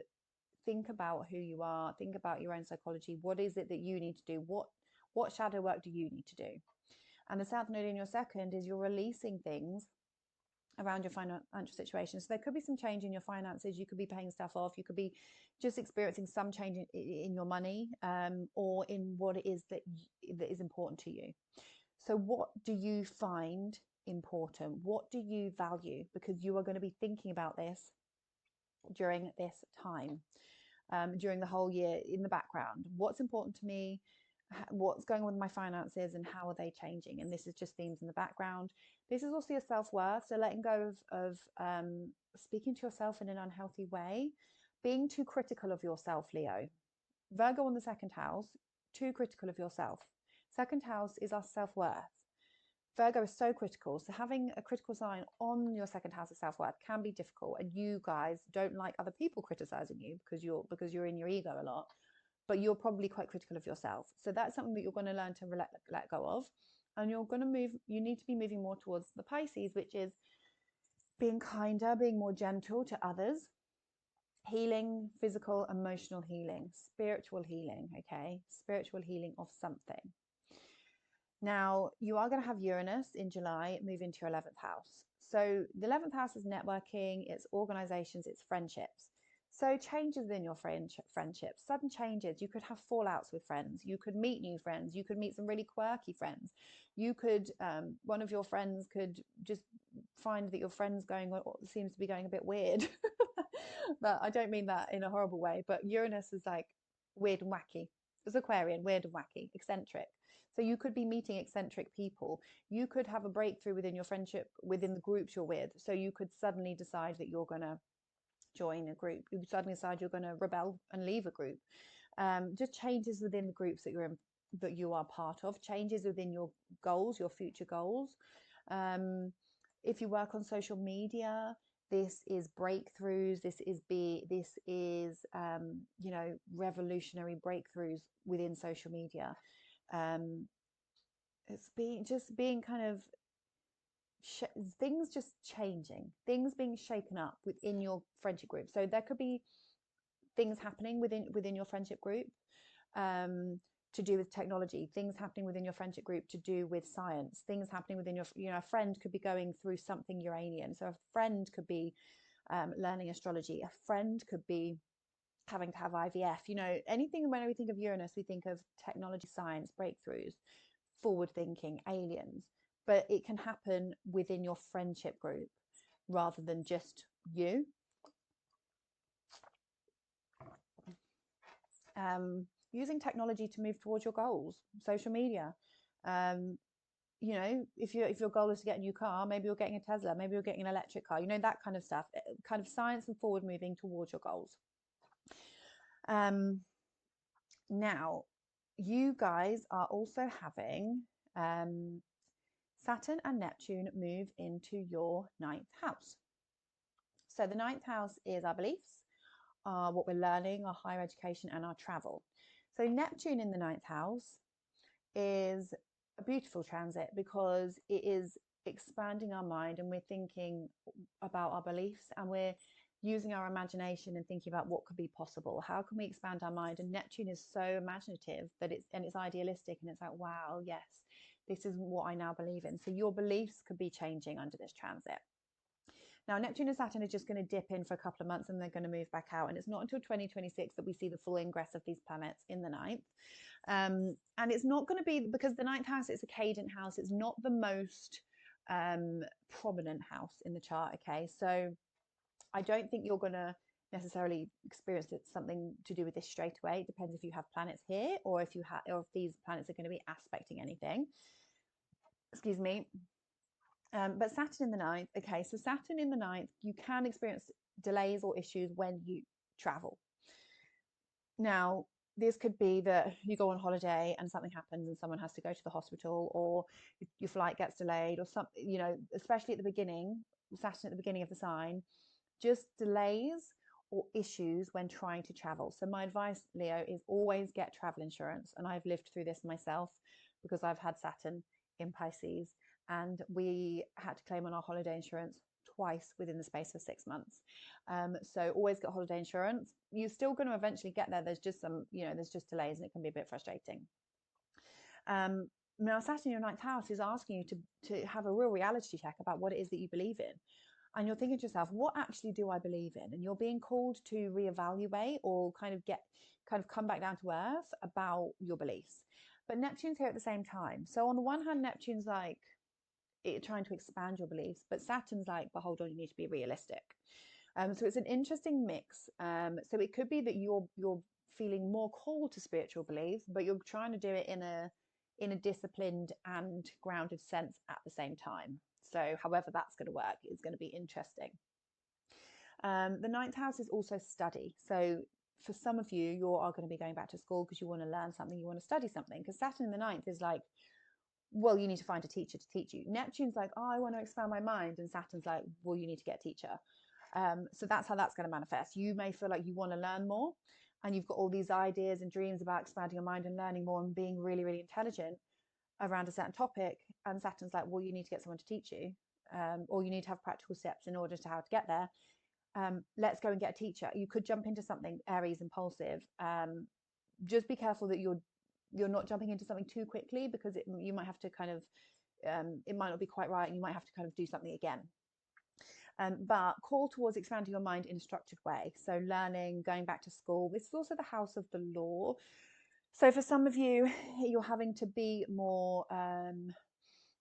think about who you are, think about your own psychology. What is it that you need to do? What shadow work do you need to do? And the South Node in your second is you're releasing things around your financial situation. So there could be some change in your finances. You could be paying stuff off. You could be just experiencing some change in your money, or in what it is that is important to you. So what do you find important? What do you value? Because you are going to be thinking about this during this time, during the whole year in the background. What's important to me? What's going on with my finances and how are they changing? And this is just themes in the background. This is also your self-worth. So letting go of speaking to yourself in an unhealthy way, being too critical of yourself, Leo. Virgo on the second house, too critical of yourself. Second house is our self-worth. Virgo is so critical. So having a critical sign on your second house of self-worth can be difficult. And you guys don't like other people criticizing you because you're in your ego a lot, but you're probably quite critical of yourself. So that's something that you're going to learn to let go of. And you're going to move, you need to be moving more towards the Pisces, which is being kinder, being more gentle to others, healing, physical, emotional healing, spiritual healing, okay? Spiritual healing of something. Now, you are going to have Uranus in July move into your 11th house. So the 11th house is networking, it's organizations, it's friendships. So changes in your friendships, sudden changes. You could have fallouts with friends. You could meet new friends. You could meet some really quirky friends. You could, one of your friends could just find that your friend's going, what seems to be going a bit weird. But I don't mean that in a horrible way, but Uranus is like weird and wacky. It's Aquarian, weird and wacky, eccentric. So you could be meeting eccentric people. You could have a breakthrough within your friendship, within the groups you're with. So you could suddenly decide that you're going to join a group. You suddenly decide you're going to rebel and leave a group. Just changes within the groups that you're in, that you are part of, changes within your goals, your future goals. If you work on social media, this is breakthroughs. This is you know, revolutionary breakthroughs within social media. It's being kind of things just changing, things being shaken up within your friendship group. So there could be things happening within your friendship group to do with technology, things happening within your friendship group to do with science, things happening within your, you know, a friend could be going through something Uranian. So a friend could be learning astrology. A friend could be having to have IVF. You know, anything. When we think of Uranus, we think of technology, science, breakthroughs, forward thinking, aliens. But it can happen within your friendship group rather than just you. Using technology to move towards your goals, social media. You know, if your goal is to get a new car, maybe you're getting a Tesla, maybe you're getting an electric car, you know, that kind of stuff, kind of science and forward moving towards your goals. Now, you guys are also having Saturn and Neptune move into your 9th house. So the 9th house is our beliefs, what we're learning, our higher education, and our travel. So Neptune in the 9th house is a beautiful transit because it is expanding our mind, and we're thinking about our beliefs, and we're using our imagination and thinking about what could be possible. How can we expand our mind? And Neptune is so imaginative that it's idealistic, and it's like, wow, yes, this is what I now believe in. So your beliefs could be changing under this transit. Now, Neptune and Saturn are just going to dip in for a couple of months and they're going to move back out. And it's not until 2026 that we see the full ingress of these planets in the 9th. And it's not going to be, because the 9th house is a cadent house. It's not the most prominent house in the chart. Okay. So I don't think you're going to necessarily experience something to do with this straight away. It depends if you have planets here or if these planets are going to be aspecting anything. Excuse me. But Saturn in the 9th, okay, so Saturn in the 9th, you can experience delays or issues when you travel. Now, this could be that you go on holiday and something happens and someone has to go to the hospital, or your flight gets delayed, or something, you know, especially at the beginning, Saturn at the beginning of the sign, just delays or issues when trying to travel. So my advice, Leo, is always get travel insurance. And I've lived through this myself because I've had Saturn in Pisces, and we had to claim on our holiday insurance twice within the space of 6 months. So always get holiday insurance. You're still going to eventually get there. There's just some, you know, there's just delays, and it can be a bit frustrating. Now, Saturn in your 9th house is asking you to have a real reality check about what it is that you believe in. And you're thinking to yourself, what actually do I believe in? And you're being called to reevaluate or kind of come back down to earth about your beliefs. But Neptune's here at the same time. So on the one hand, Neptune's like trying to expand your beliefs, but Saturn's like, but hold on, you need to be realistic. So it's an interesting mix. So it could be that you're feeling more called to spiritual beliefs, but you're trying to do it in a disciplined and grounded sense at the same time. So however that's going to work is going to be interesting. The 9th house is also study. So for some of you, you are going to be going back to school because you want to learn something, you want to study something. Because Saturn in the 9th is like, well, you need to find a teacher to teach you. Neptune's like, oh, I want to expand my mind. And Saturn's like, well, you need to get a teacher. So that's how that's going to manifest. You may feel like you want to learn more, and you've got all these ideas and dreams about expanding your mind and learning more and being really, really intelligent around a certain topic. And Saturn's like, well, you need to get someone to teach you, or you need to have practical steps in order to how to get there. Let's go and get a teacher. You could jump into something, Aries, impulsive. Just be careful that you're not jumping into something too quickly, because you might have to kind of, it might not be quite right, and you might have to kind of do something again. But call towards expanding your mind in a structured way. So learning, going back to school. This is also the house of the law. So for some of you, you're having to be more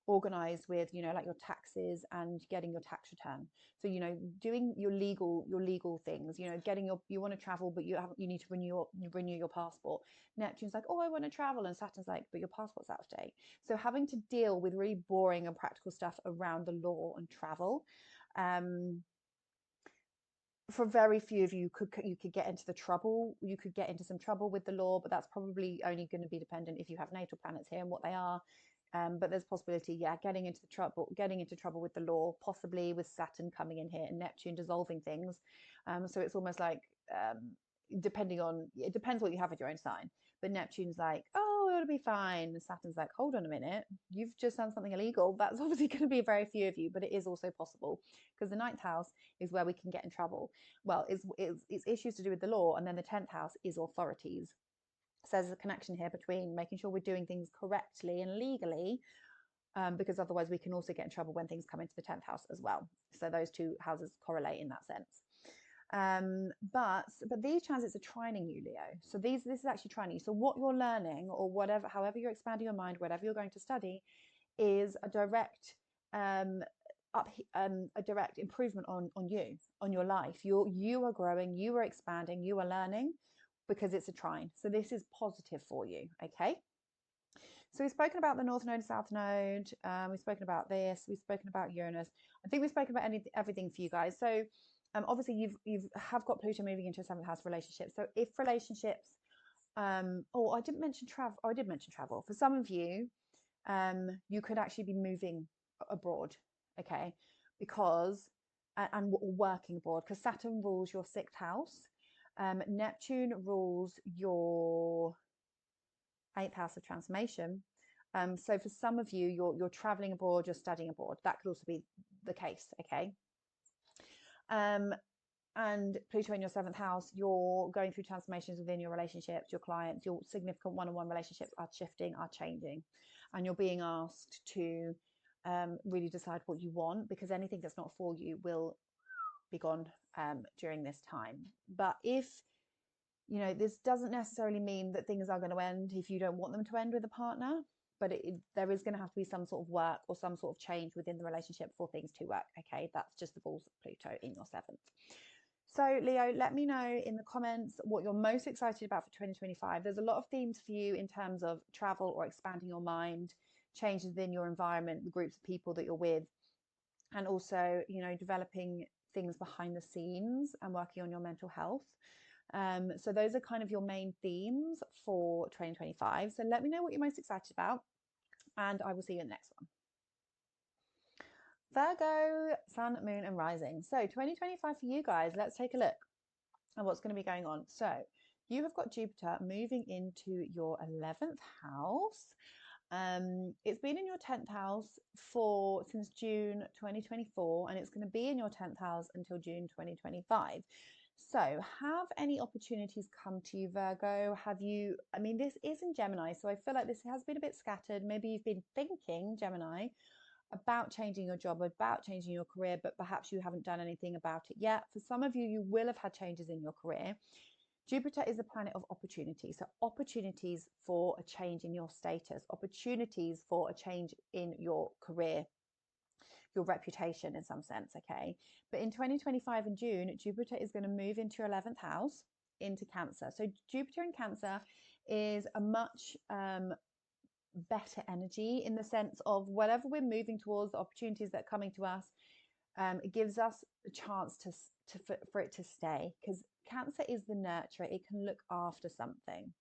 organized with, you know, like your taxes and getting your tax return. So, you know, doing your legal things, you know, you want to travel, but you need to renew your passport. Neptune's like, oh, I want to travel. And Saturn's like, but your passport's out of date. So having to deal with really boring and practical stuff around the law and travel. for very few of you, you could get into some trouble with the law, but that's probably only going to be dependent if you have natal planets here and what they are. But there's possibility, yeah, getting into trouble with the law, possibly with Saturn coming in here and Neptune dissolving things. So it's almost like, it depends what you have with your own sign. But Neptune's like, oh, it'll be fine. And Saturn's like, hold on a minute, you've just done something illegal. That's obviously going to be very few of you, but it is also possible because the ninth house is where we can get in trouble. Well, it's issues to do with the law, and then the 10th house is authorities. So there's a connection here between making sure we're doing things correctly and legally, because otherwise we can also get in trouble when things come into the 10th house as well. So those two houses correlate in that sense. But these transits are trining you, Leo. So this is actually trining you. So what you're learning, or whatever, however you're expanding your mind, whatever you're going to study, is a direct a direct improvement on you, on your life. You are growing, you are expanding, you are learning, because it's a trine. So this is positive for you. Okay. So we've spoken about the North Node, South Node. We've spoken about this. We've spoken about Uranus. I think we've spoken about everything for you guys. So obviously you've got Pluto moving into a 7th house relationships. So if relationships, I didn't mention travel. I did mention travel. For some of you, you could actually be moving abroad. Okay, because and working abroad, because Saturn rules your 6th house. Neptune rules your 8th house of transformation. So for some of you, you're traveling abroad, you're studying abroad. That could also be the case. Okay. And Pluto in your 7th house, you're going through transformations within your relationships, your clients, your significant one-on-one relationships are shifting, are changing, and you're being asked to really decide what you want, because anything that's not for you will be gone during this time. But if this doesn't necessarily mean that things are going to end if you don't want them to end with a partner, but there is going to have to be some sort of work or some sort of change within the relationship for things to work. Okay, that's just the rules of Pluto in your 7th. So Leo, let me know in the comments what you're most excited about for 2025. There's a lot of themes for you in terms of travel or expanding your mind, changes within your environment, the groups of people that you're with, and also, developing things behind the scenes and working on your mental health. So those are kind of your main themes for 2025. So let me know what you're most excited about, and I will see you in the next one. Virgo, Sun, Moon, and Rising. So 2025 for you guys, let's take a look at what's going to be going on. So you have got Jupiter moving into your 11th house. It's been in your 10th house since June 2024, and it's going to be in your 10th house until June 2025. So have any opportunities come to you, Virgo? This is in Gemini, so I feel like this has been a bit scattered. Maybe you've been thinking, Gemini, about changing your job, about changing your career, but perhaps you haven't done anything about it yet. For some of you, you will have had changes in your career. Jupiter is a planet of opportunity. So opportunities for a change in your status, opportunities for a change in your career, your reputation in some sense. Okay. But in 2025 in June, Jupiter is going to move into your 11th house, into Cancer. So Jupiter in Cancer is a much better energy, in the sense of whatever we're moving towards, the opportunities that are coming to us, it gives us a chance for it to stay, because Cancer is the nurturer. It can look after something.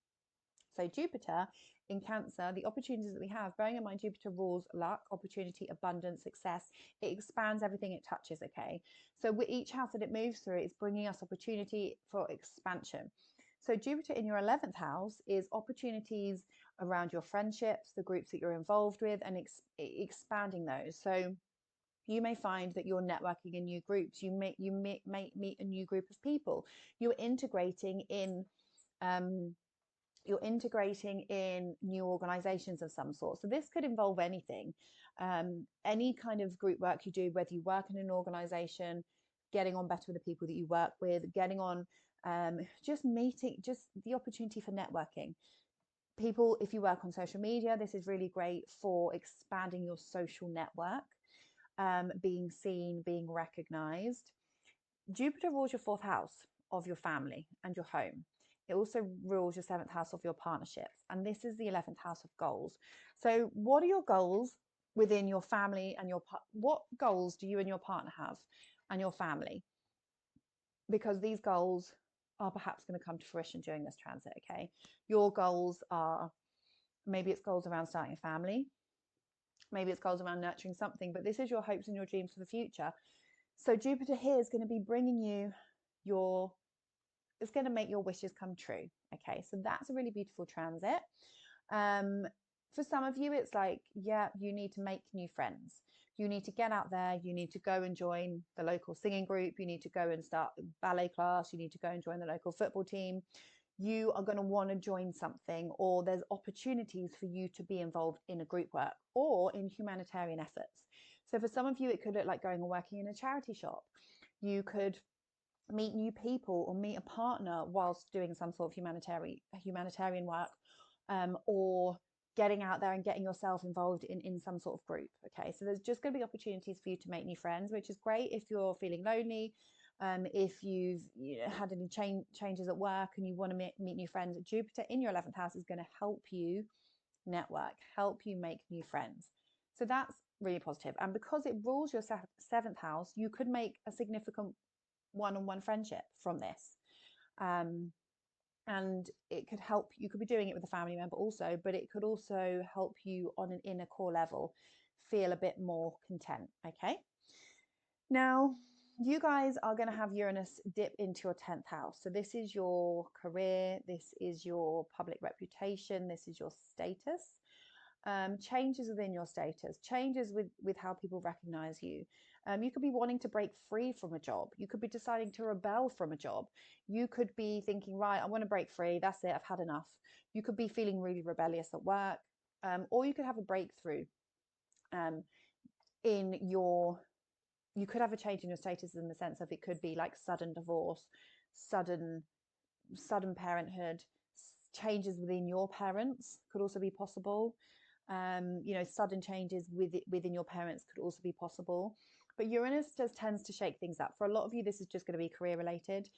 So Jupiter in Cancer, the opportunities that we have, bearing in mind Jupiter rules luck, opportunity, abundance, success, it expands everything it touches. Okay, so with each house that it moves through, it's bringing us opportunity for expansion. So Jupiter in your 11th house is opportunities around your friendships, the groups that you're involved with, and expanding those. So you may find that you're networking in new groups. You may meet a new group of people. You're integrating in new organizations of some sort. So this could involve anything, any kind of group work you do, whether you work in an organization, getting on better with the people that you work with, getting on, just the opportunity for networking. People, if you work on social media, this is really great for expanding your social network, being seen, being recognized. Jupiter rules your 4th house of your family and your home. It also rules your 7th house of your partnerships. And this is the 11th house of goals. So what are your goals within your family and what goals do you and your partner have, and your family? because these goals are perhaps going to come to fruition during this transit, okay? Your goals are, maybe it's goals around starting a family, maybe it's goals around nurturing something, but this is your hopes and your dreams for the future. So Jupiter here is going to be bringing you it's going to make your wishes come true, okay? So that's a really beautiful transit. For some of you, it's like, yeah, you need to make new friends. You need to get out there. You need to go and join the local singing group. You need to go and start ballet class. You need to go and join the local football team. You are going to want to join something, or there's opportunities for you to be involved in a group work or in humanitarian efforts. So for some of you, it could look like going and working in a charity shop. You could meet new people or meet a partner whilst doing some sort of humanitarian work, or getting out there and getting yourself involved in some sort of group. Okay, so there's just going to be opportunities for you to make new friends, which is great if you're feeling lonely. If you've had any changes at work and you want to meet new friends, Jupiter in your 11th house is going to help you network, help you make new friends. So that's really positive. And because it rules your 7th house, you could make a significant one-on-one friendship from this. And it could help, you could be doing it with a family member also, but it could also help you on an inner core level feel a bit more content. Okay, now you guys are going to have Uranus dip into your 10th house. So this is your career, this is your public reputation, this is your status. Changes within your status, changes with how people recognize you. You could be wanting to break free from a job. You could be deciding to rebel from a job. You could be thinking, right, I want to break free. That's it. I've had enough. You could be feeling really rebellious at work, or you could have a breakthrough you could have a change in your status in the sense of it could be like sudden divorce, sudden parenthood, changes within your parents could also be possible. Sudden changes within your parents could also be possible. But Uranus just tends to shake things up. For a lot of you, this is just going to be career related,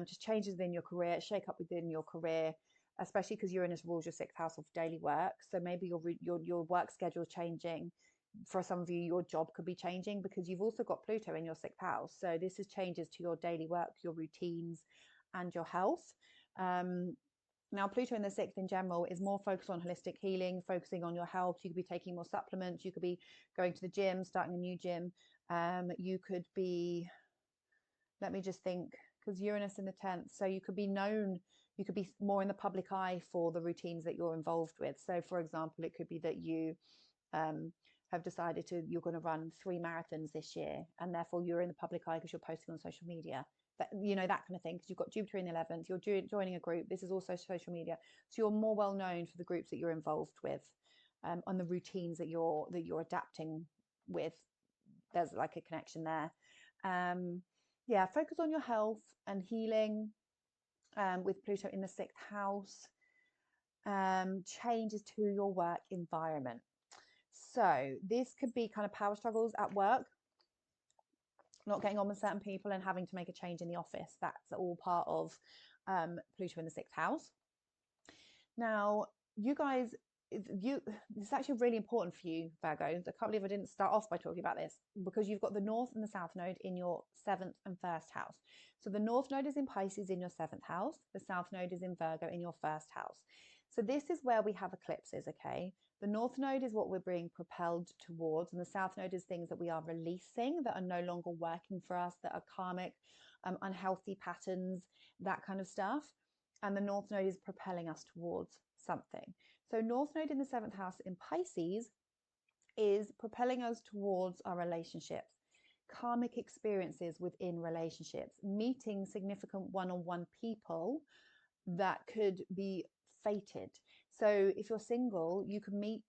just changes within your career, shake up within your career, especially because Uranus rules your 6th house of daily work. So maybe your work schedule is changing. For some of you, your job could be changing because you've also got Pluto in your 6th house. So this is changes to your daily work, your routines, and your health. Now, Pluto in the 6th in general is more focused on holistic healing, focusing on your health. You could be taking more supplements. You could be going to the gym, starting a new gym. You could be, let me just think, because Uranus in the 10th. So you could be known, you could be more in the public eye for the routines that you're involved with. So for example, it could be that you have decided you're going to run 3 marathons this year, and therefore you're in the public eye because you're posting on social media. That kind of thing, because you've got Jupiter in the 11th, you're joining a group. This is also social media, so you're more well known for the groups that you're involved with, on the routines that you're adapting with. There's like a connection there. Focus on your health and healing, with Pluto in the 6th house. Changes to your work environment. So this could be kind of power struggles at work, not getting on with certain people and having to make a change in the office. That's all part of Pluto in the 6th house. Now, you guys, it's actually really important for you, Virgo. I can't believe I didn't start off by talking about this, because you've got the North and the South node in your 7th and 1st house. So the North node is in Pisces in your 7th house. The South node is in Virgo in your 1st house. So this is where we have eclipses, okay? The North node is what we're being propelled towards, and the South node is things that we are releasing, that are no longer working for us, that are karmic, unhealthy patterns, that kind of stuff. And the North node is propelling us towards something. So North node in the 7th house in Pisces is propelling us towards our relationships, karmic experiences within relationships, meeting significant one-on-one people that could be fated. So if you're single, you could meet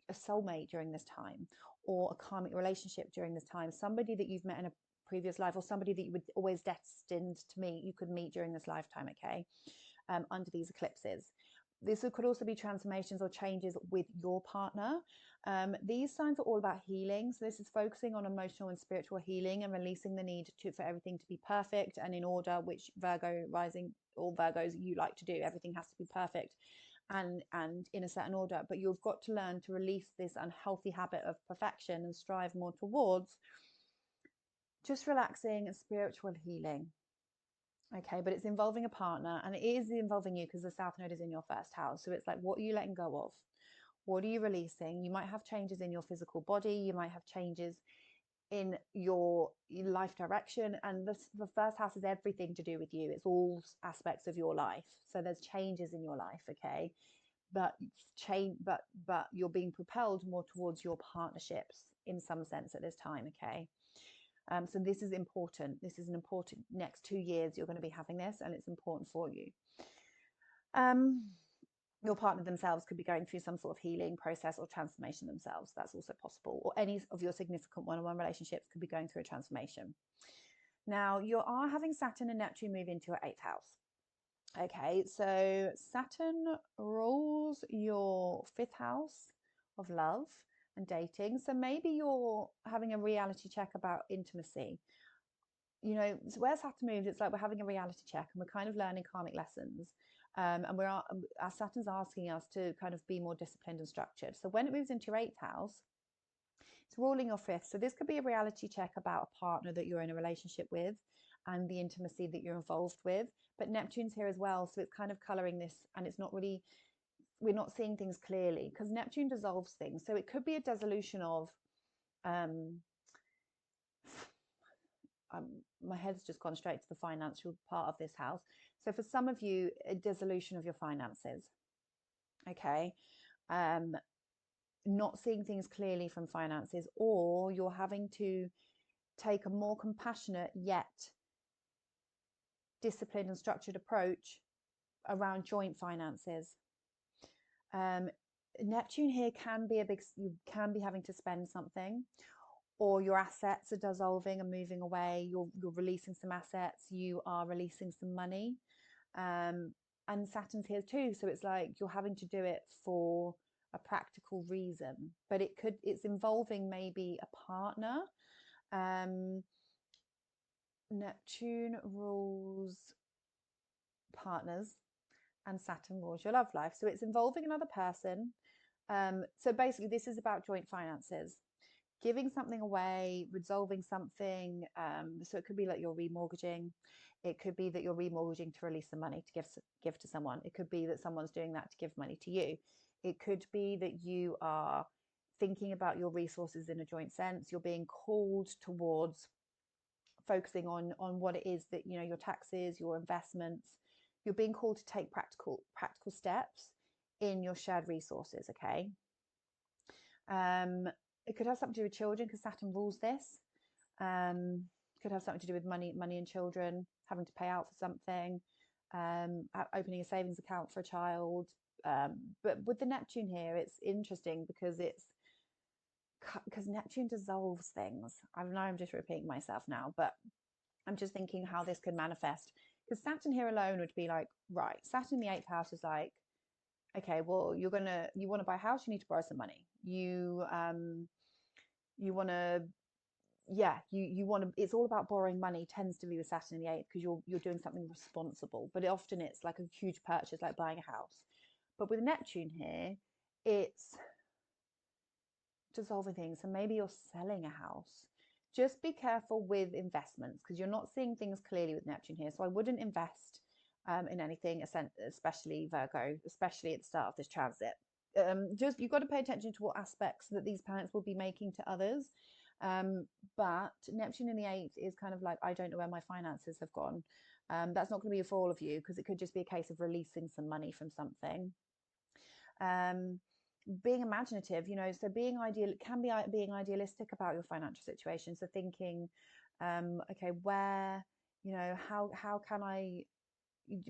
a soulmate during this time, or a karmic relationship during this time, somebody that you've met in a previous life, or somebody that you were always destined to meet, you could meet during this lifetime, okay, under these eclipses. This could also be transformations or changes with your partner. These signs are all about healing. So this is focusing on emotional and spiritual healing and releasing the need for everything to be perfect and in order, which Virgo rising, or Virgos, you like to do. Everything has to be perfect and in a certain order. But you've got to learn to release this unhealthy habit of perfection and strive more towards just relaxing and spiritual healing. Okay, but it's involving a partner, and it is involving you because the South Node is in your first house. So it's like, what are you letting go of? What are you releasing? You might have changes in your physical body. You might have changes in your life direction. And the first house is everything to do with you. It's all aspects of your life. So there's changes in your life, okay? But but you're being propelled more towards your partnerships in some sense at this time, okay? So this is important. This is an important next 2 years. You're going to be having this, and it's important for you. Your partner themselves could be going through some sort of healing process or transformation themselves. That's also possible. Or any of your significant one-on-one relationships could be going through a transformation. Now, you are having Saturn and Neptune move into your 8th house. Okay, so Saturn rules your 5th house of love and dating. So maybe you're having a reality check about intimacy. You know, so where Saturn moves, it's like we're having a reality check and we're kind of learning karmic lessons. And our Saturn's asking us to kind of be more disciplined and structured. So when it moves into your 8th house, it's ruling your 5th. So this could be a reality check about a partner that you're in a relationship with and the intimacy that you're involved with. But Neptune's here as well. So it's kind of coloring this, and it's not really, we're not seeing things clearly because Neptune dissolves things. So it could be a dissolution of, my head's just gone straight to the financial part of this house. So for some of you, a dissolution of your finances. Okay. Not seeing things clearly from finances, or you're having to take a more compassionate yet disciplined and structured approach around joint finances. Neptune here can be you can be having to spend something, or your assets are dissolving and moving away. You're releasing some assets, you are releasing some money. And Saturn's here too. So it's like you're having to do it for a practical reason, but it's involving maybe a partner. Neptune rules partners and Saturn rules your love life. So it's involving another person. So basically this is about joint finances, giving something away, resolving something. So it could be like you're remortgaging. It could be that you're remortgaging to release the money to give to someone. It could be that someone's doing that to give money to you. It could be that you are thinking about your resources in a joint sense. You're being called towards focusing on what it is that, you know, your taxes, your investments. You're being called to take practical steps in your shared resources, okay? It could have something to do with children because Saturn rules this. Could have something to do with money and children, having to pay out for something, opening a savings account for a child. But with the Neptune here, it's interesting because Neptune dissolves things. I know I'm just repeating myself now, but I'm just thinking how this could manifest. Because Saturn here alone would be like, right, Saturn in the 8th house is like, okay, well, you want to buy a house, you need to borrow some money. You want to, yeah, you want to, it's all about borrowing money, tends to be with Saturn in the 8th because you're doing something responsible, but often it's like a huge purchase, like buying a house. But with Neptune here, it's dissolving things. So maybe you're selling a house. Just be careful with investments because you're not seeing things clearly with Neptune here. So I wouldn't invest in anything, especially Virgo, especially at the start of this transit. Just you've got to pay attention to what aspects that these planets will be making to others. But Neptune in the 8th is kind of like, I don't know where my finances have gone. That's not going to be for all of you because it could just be a case of releasing some money from something. Being imaginative, you know, so being being idealistic about your financial situation. So thinking, okay, where, you know, how can I,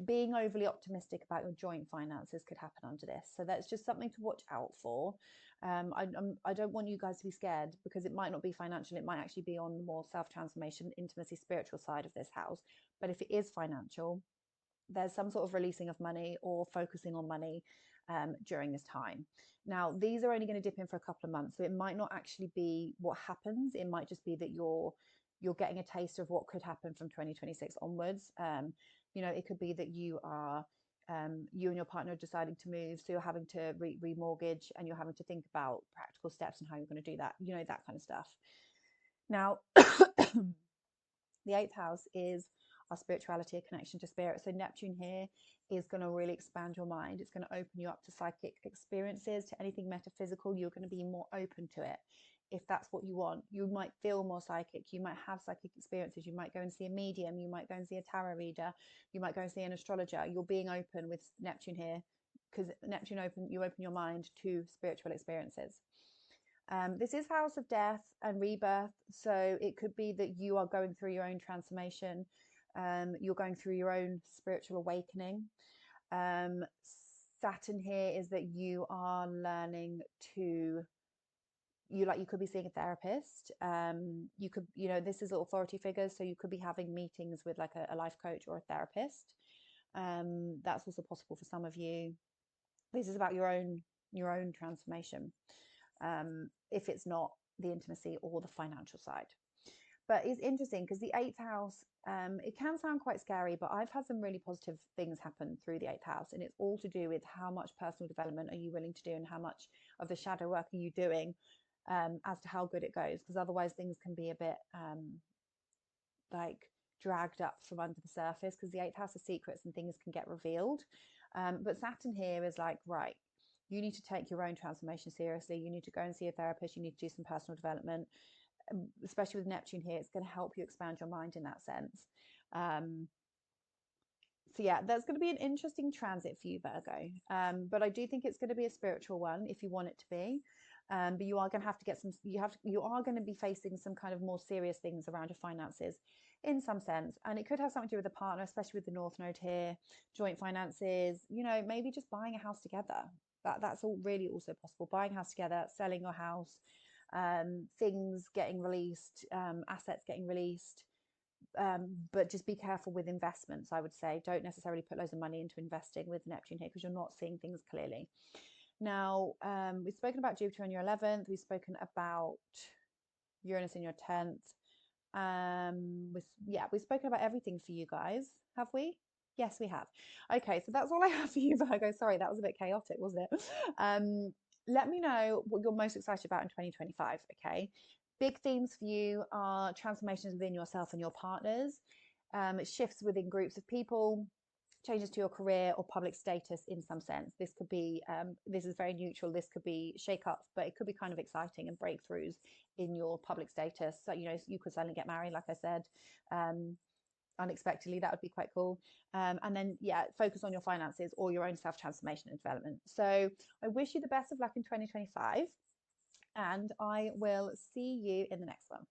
being overly optimistic about your joint finances could happen under this. So that's just something to watch out for. I don't want you guys to be scared because it might not be financial. It might actually be on the more self-transformation, intimacy, spiritual side of this house. But if it is financial, there's some sort of releasing of money or focusing on money during this time. Now, these are only going to dip in for a couple of months, so it might not actually be what happens. It might just be that you're getting a taste of what could happen from 2026 onwards. You know, it could be that you and your partner are deciding to move, so you're having to remortgage and you're having to think about practical steps and how you're going to do that, you know, that kind of stuff. Now, the 8th house is our spirituality, a connection to spirit. So Neptune here is going to really expand your mind. It's going to open you up to psychic experiences, to anything metaphysical. You're going to be more open to it. If that's what you want, you might feel more psychic. You might have psychic experiences. You might go and see a medium. You might go and see a tarot reader. You might go and see an astrologer. You're being open with Neptune here, because Neptune you open your mind to spiritual experiences. This is house of death and rebirth. So it could be that you are going through your own transformation. You're going through your own spiritual awakening. Saturn here is that you are learning to, you could be seeing a therapist. You could, this is authority figures, so you could be having meetings with like a life coach or a therapist. That's also possible for some of you. This is about your own transformation, if it's not the intimacy or the financial side. But it's interesting because the eighth house, it can sound quite scary, but I've had some really positive things happen through the eighth house, and it's all to do with how much personal development are you willing to do and how much of the shadow work are you doing, as to how good it goes, because otherwise things can be a bit like dragged up from under the surface, because the eighth house of secrets and things can get revealed. But Saturn here is like, right, you need to take your own transformation seriously. You need to go and see a therapist. You need to do some personal development, especially with Neptune here. It's going to help you expand your mind in that sense. So yeah, that's going to be an interesting transit for you, Virgo. But I do think it's going to be a spiritual one if you want it to be. But you are going to have to get you are going to be facing some kind of more serious things around your finances in some sense. And it could have something to do with a partner, especially with the North Node here, joint finances, maybe just buying a house together. That's all really also possible. Buying a house together, selling your house, things getting released, assets getting released. But just be careful with investments. I would say don't necessarily put loads of money into investing with Neptune here, because you're not seeing things clearly. Now, we've spoken about Jupiter in your 11th. We've spoken about Uranus in your 10th. We've spoken about everything for you guys, have we? Yes, we have. Okay, so that's all I have for you, Virgo. Sorry, that was a bit chaotic, wasn't it? Let me know what you're most excited about in 2025, okay? Big themes for you are transformations within yourself and your partners, shifts within groups of people, changes to your career or public status in some sense. This could be, this is very neutral. This could be shake-ups, but it could be kind of exciting and breakthroughs in your public status. So, you could suddenly get married, like I said, unexpectedly. That would be quite cool. And then, focus on your finances or your own self-transformation and development. So I wish you the best of luck in 2025, and I will see you in the next one.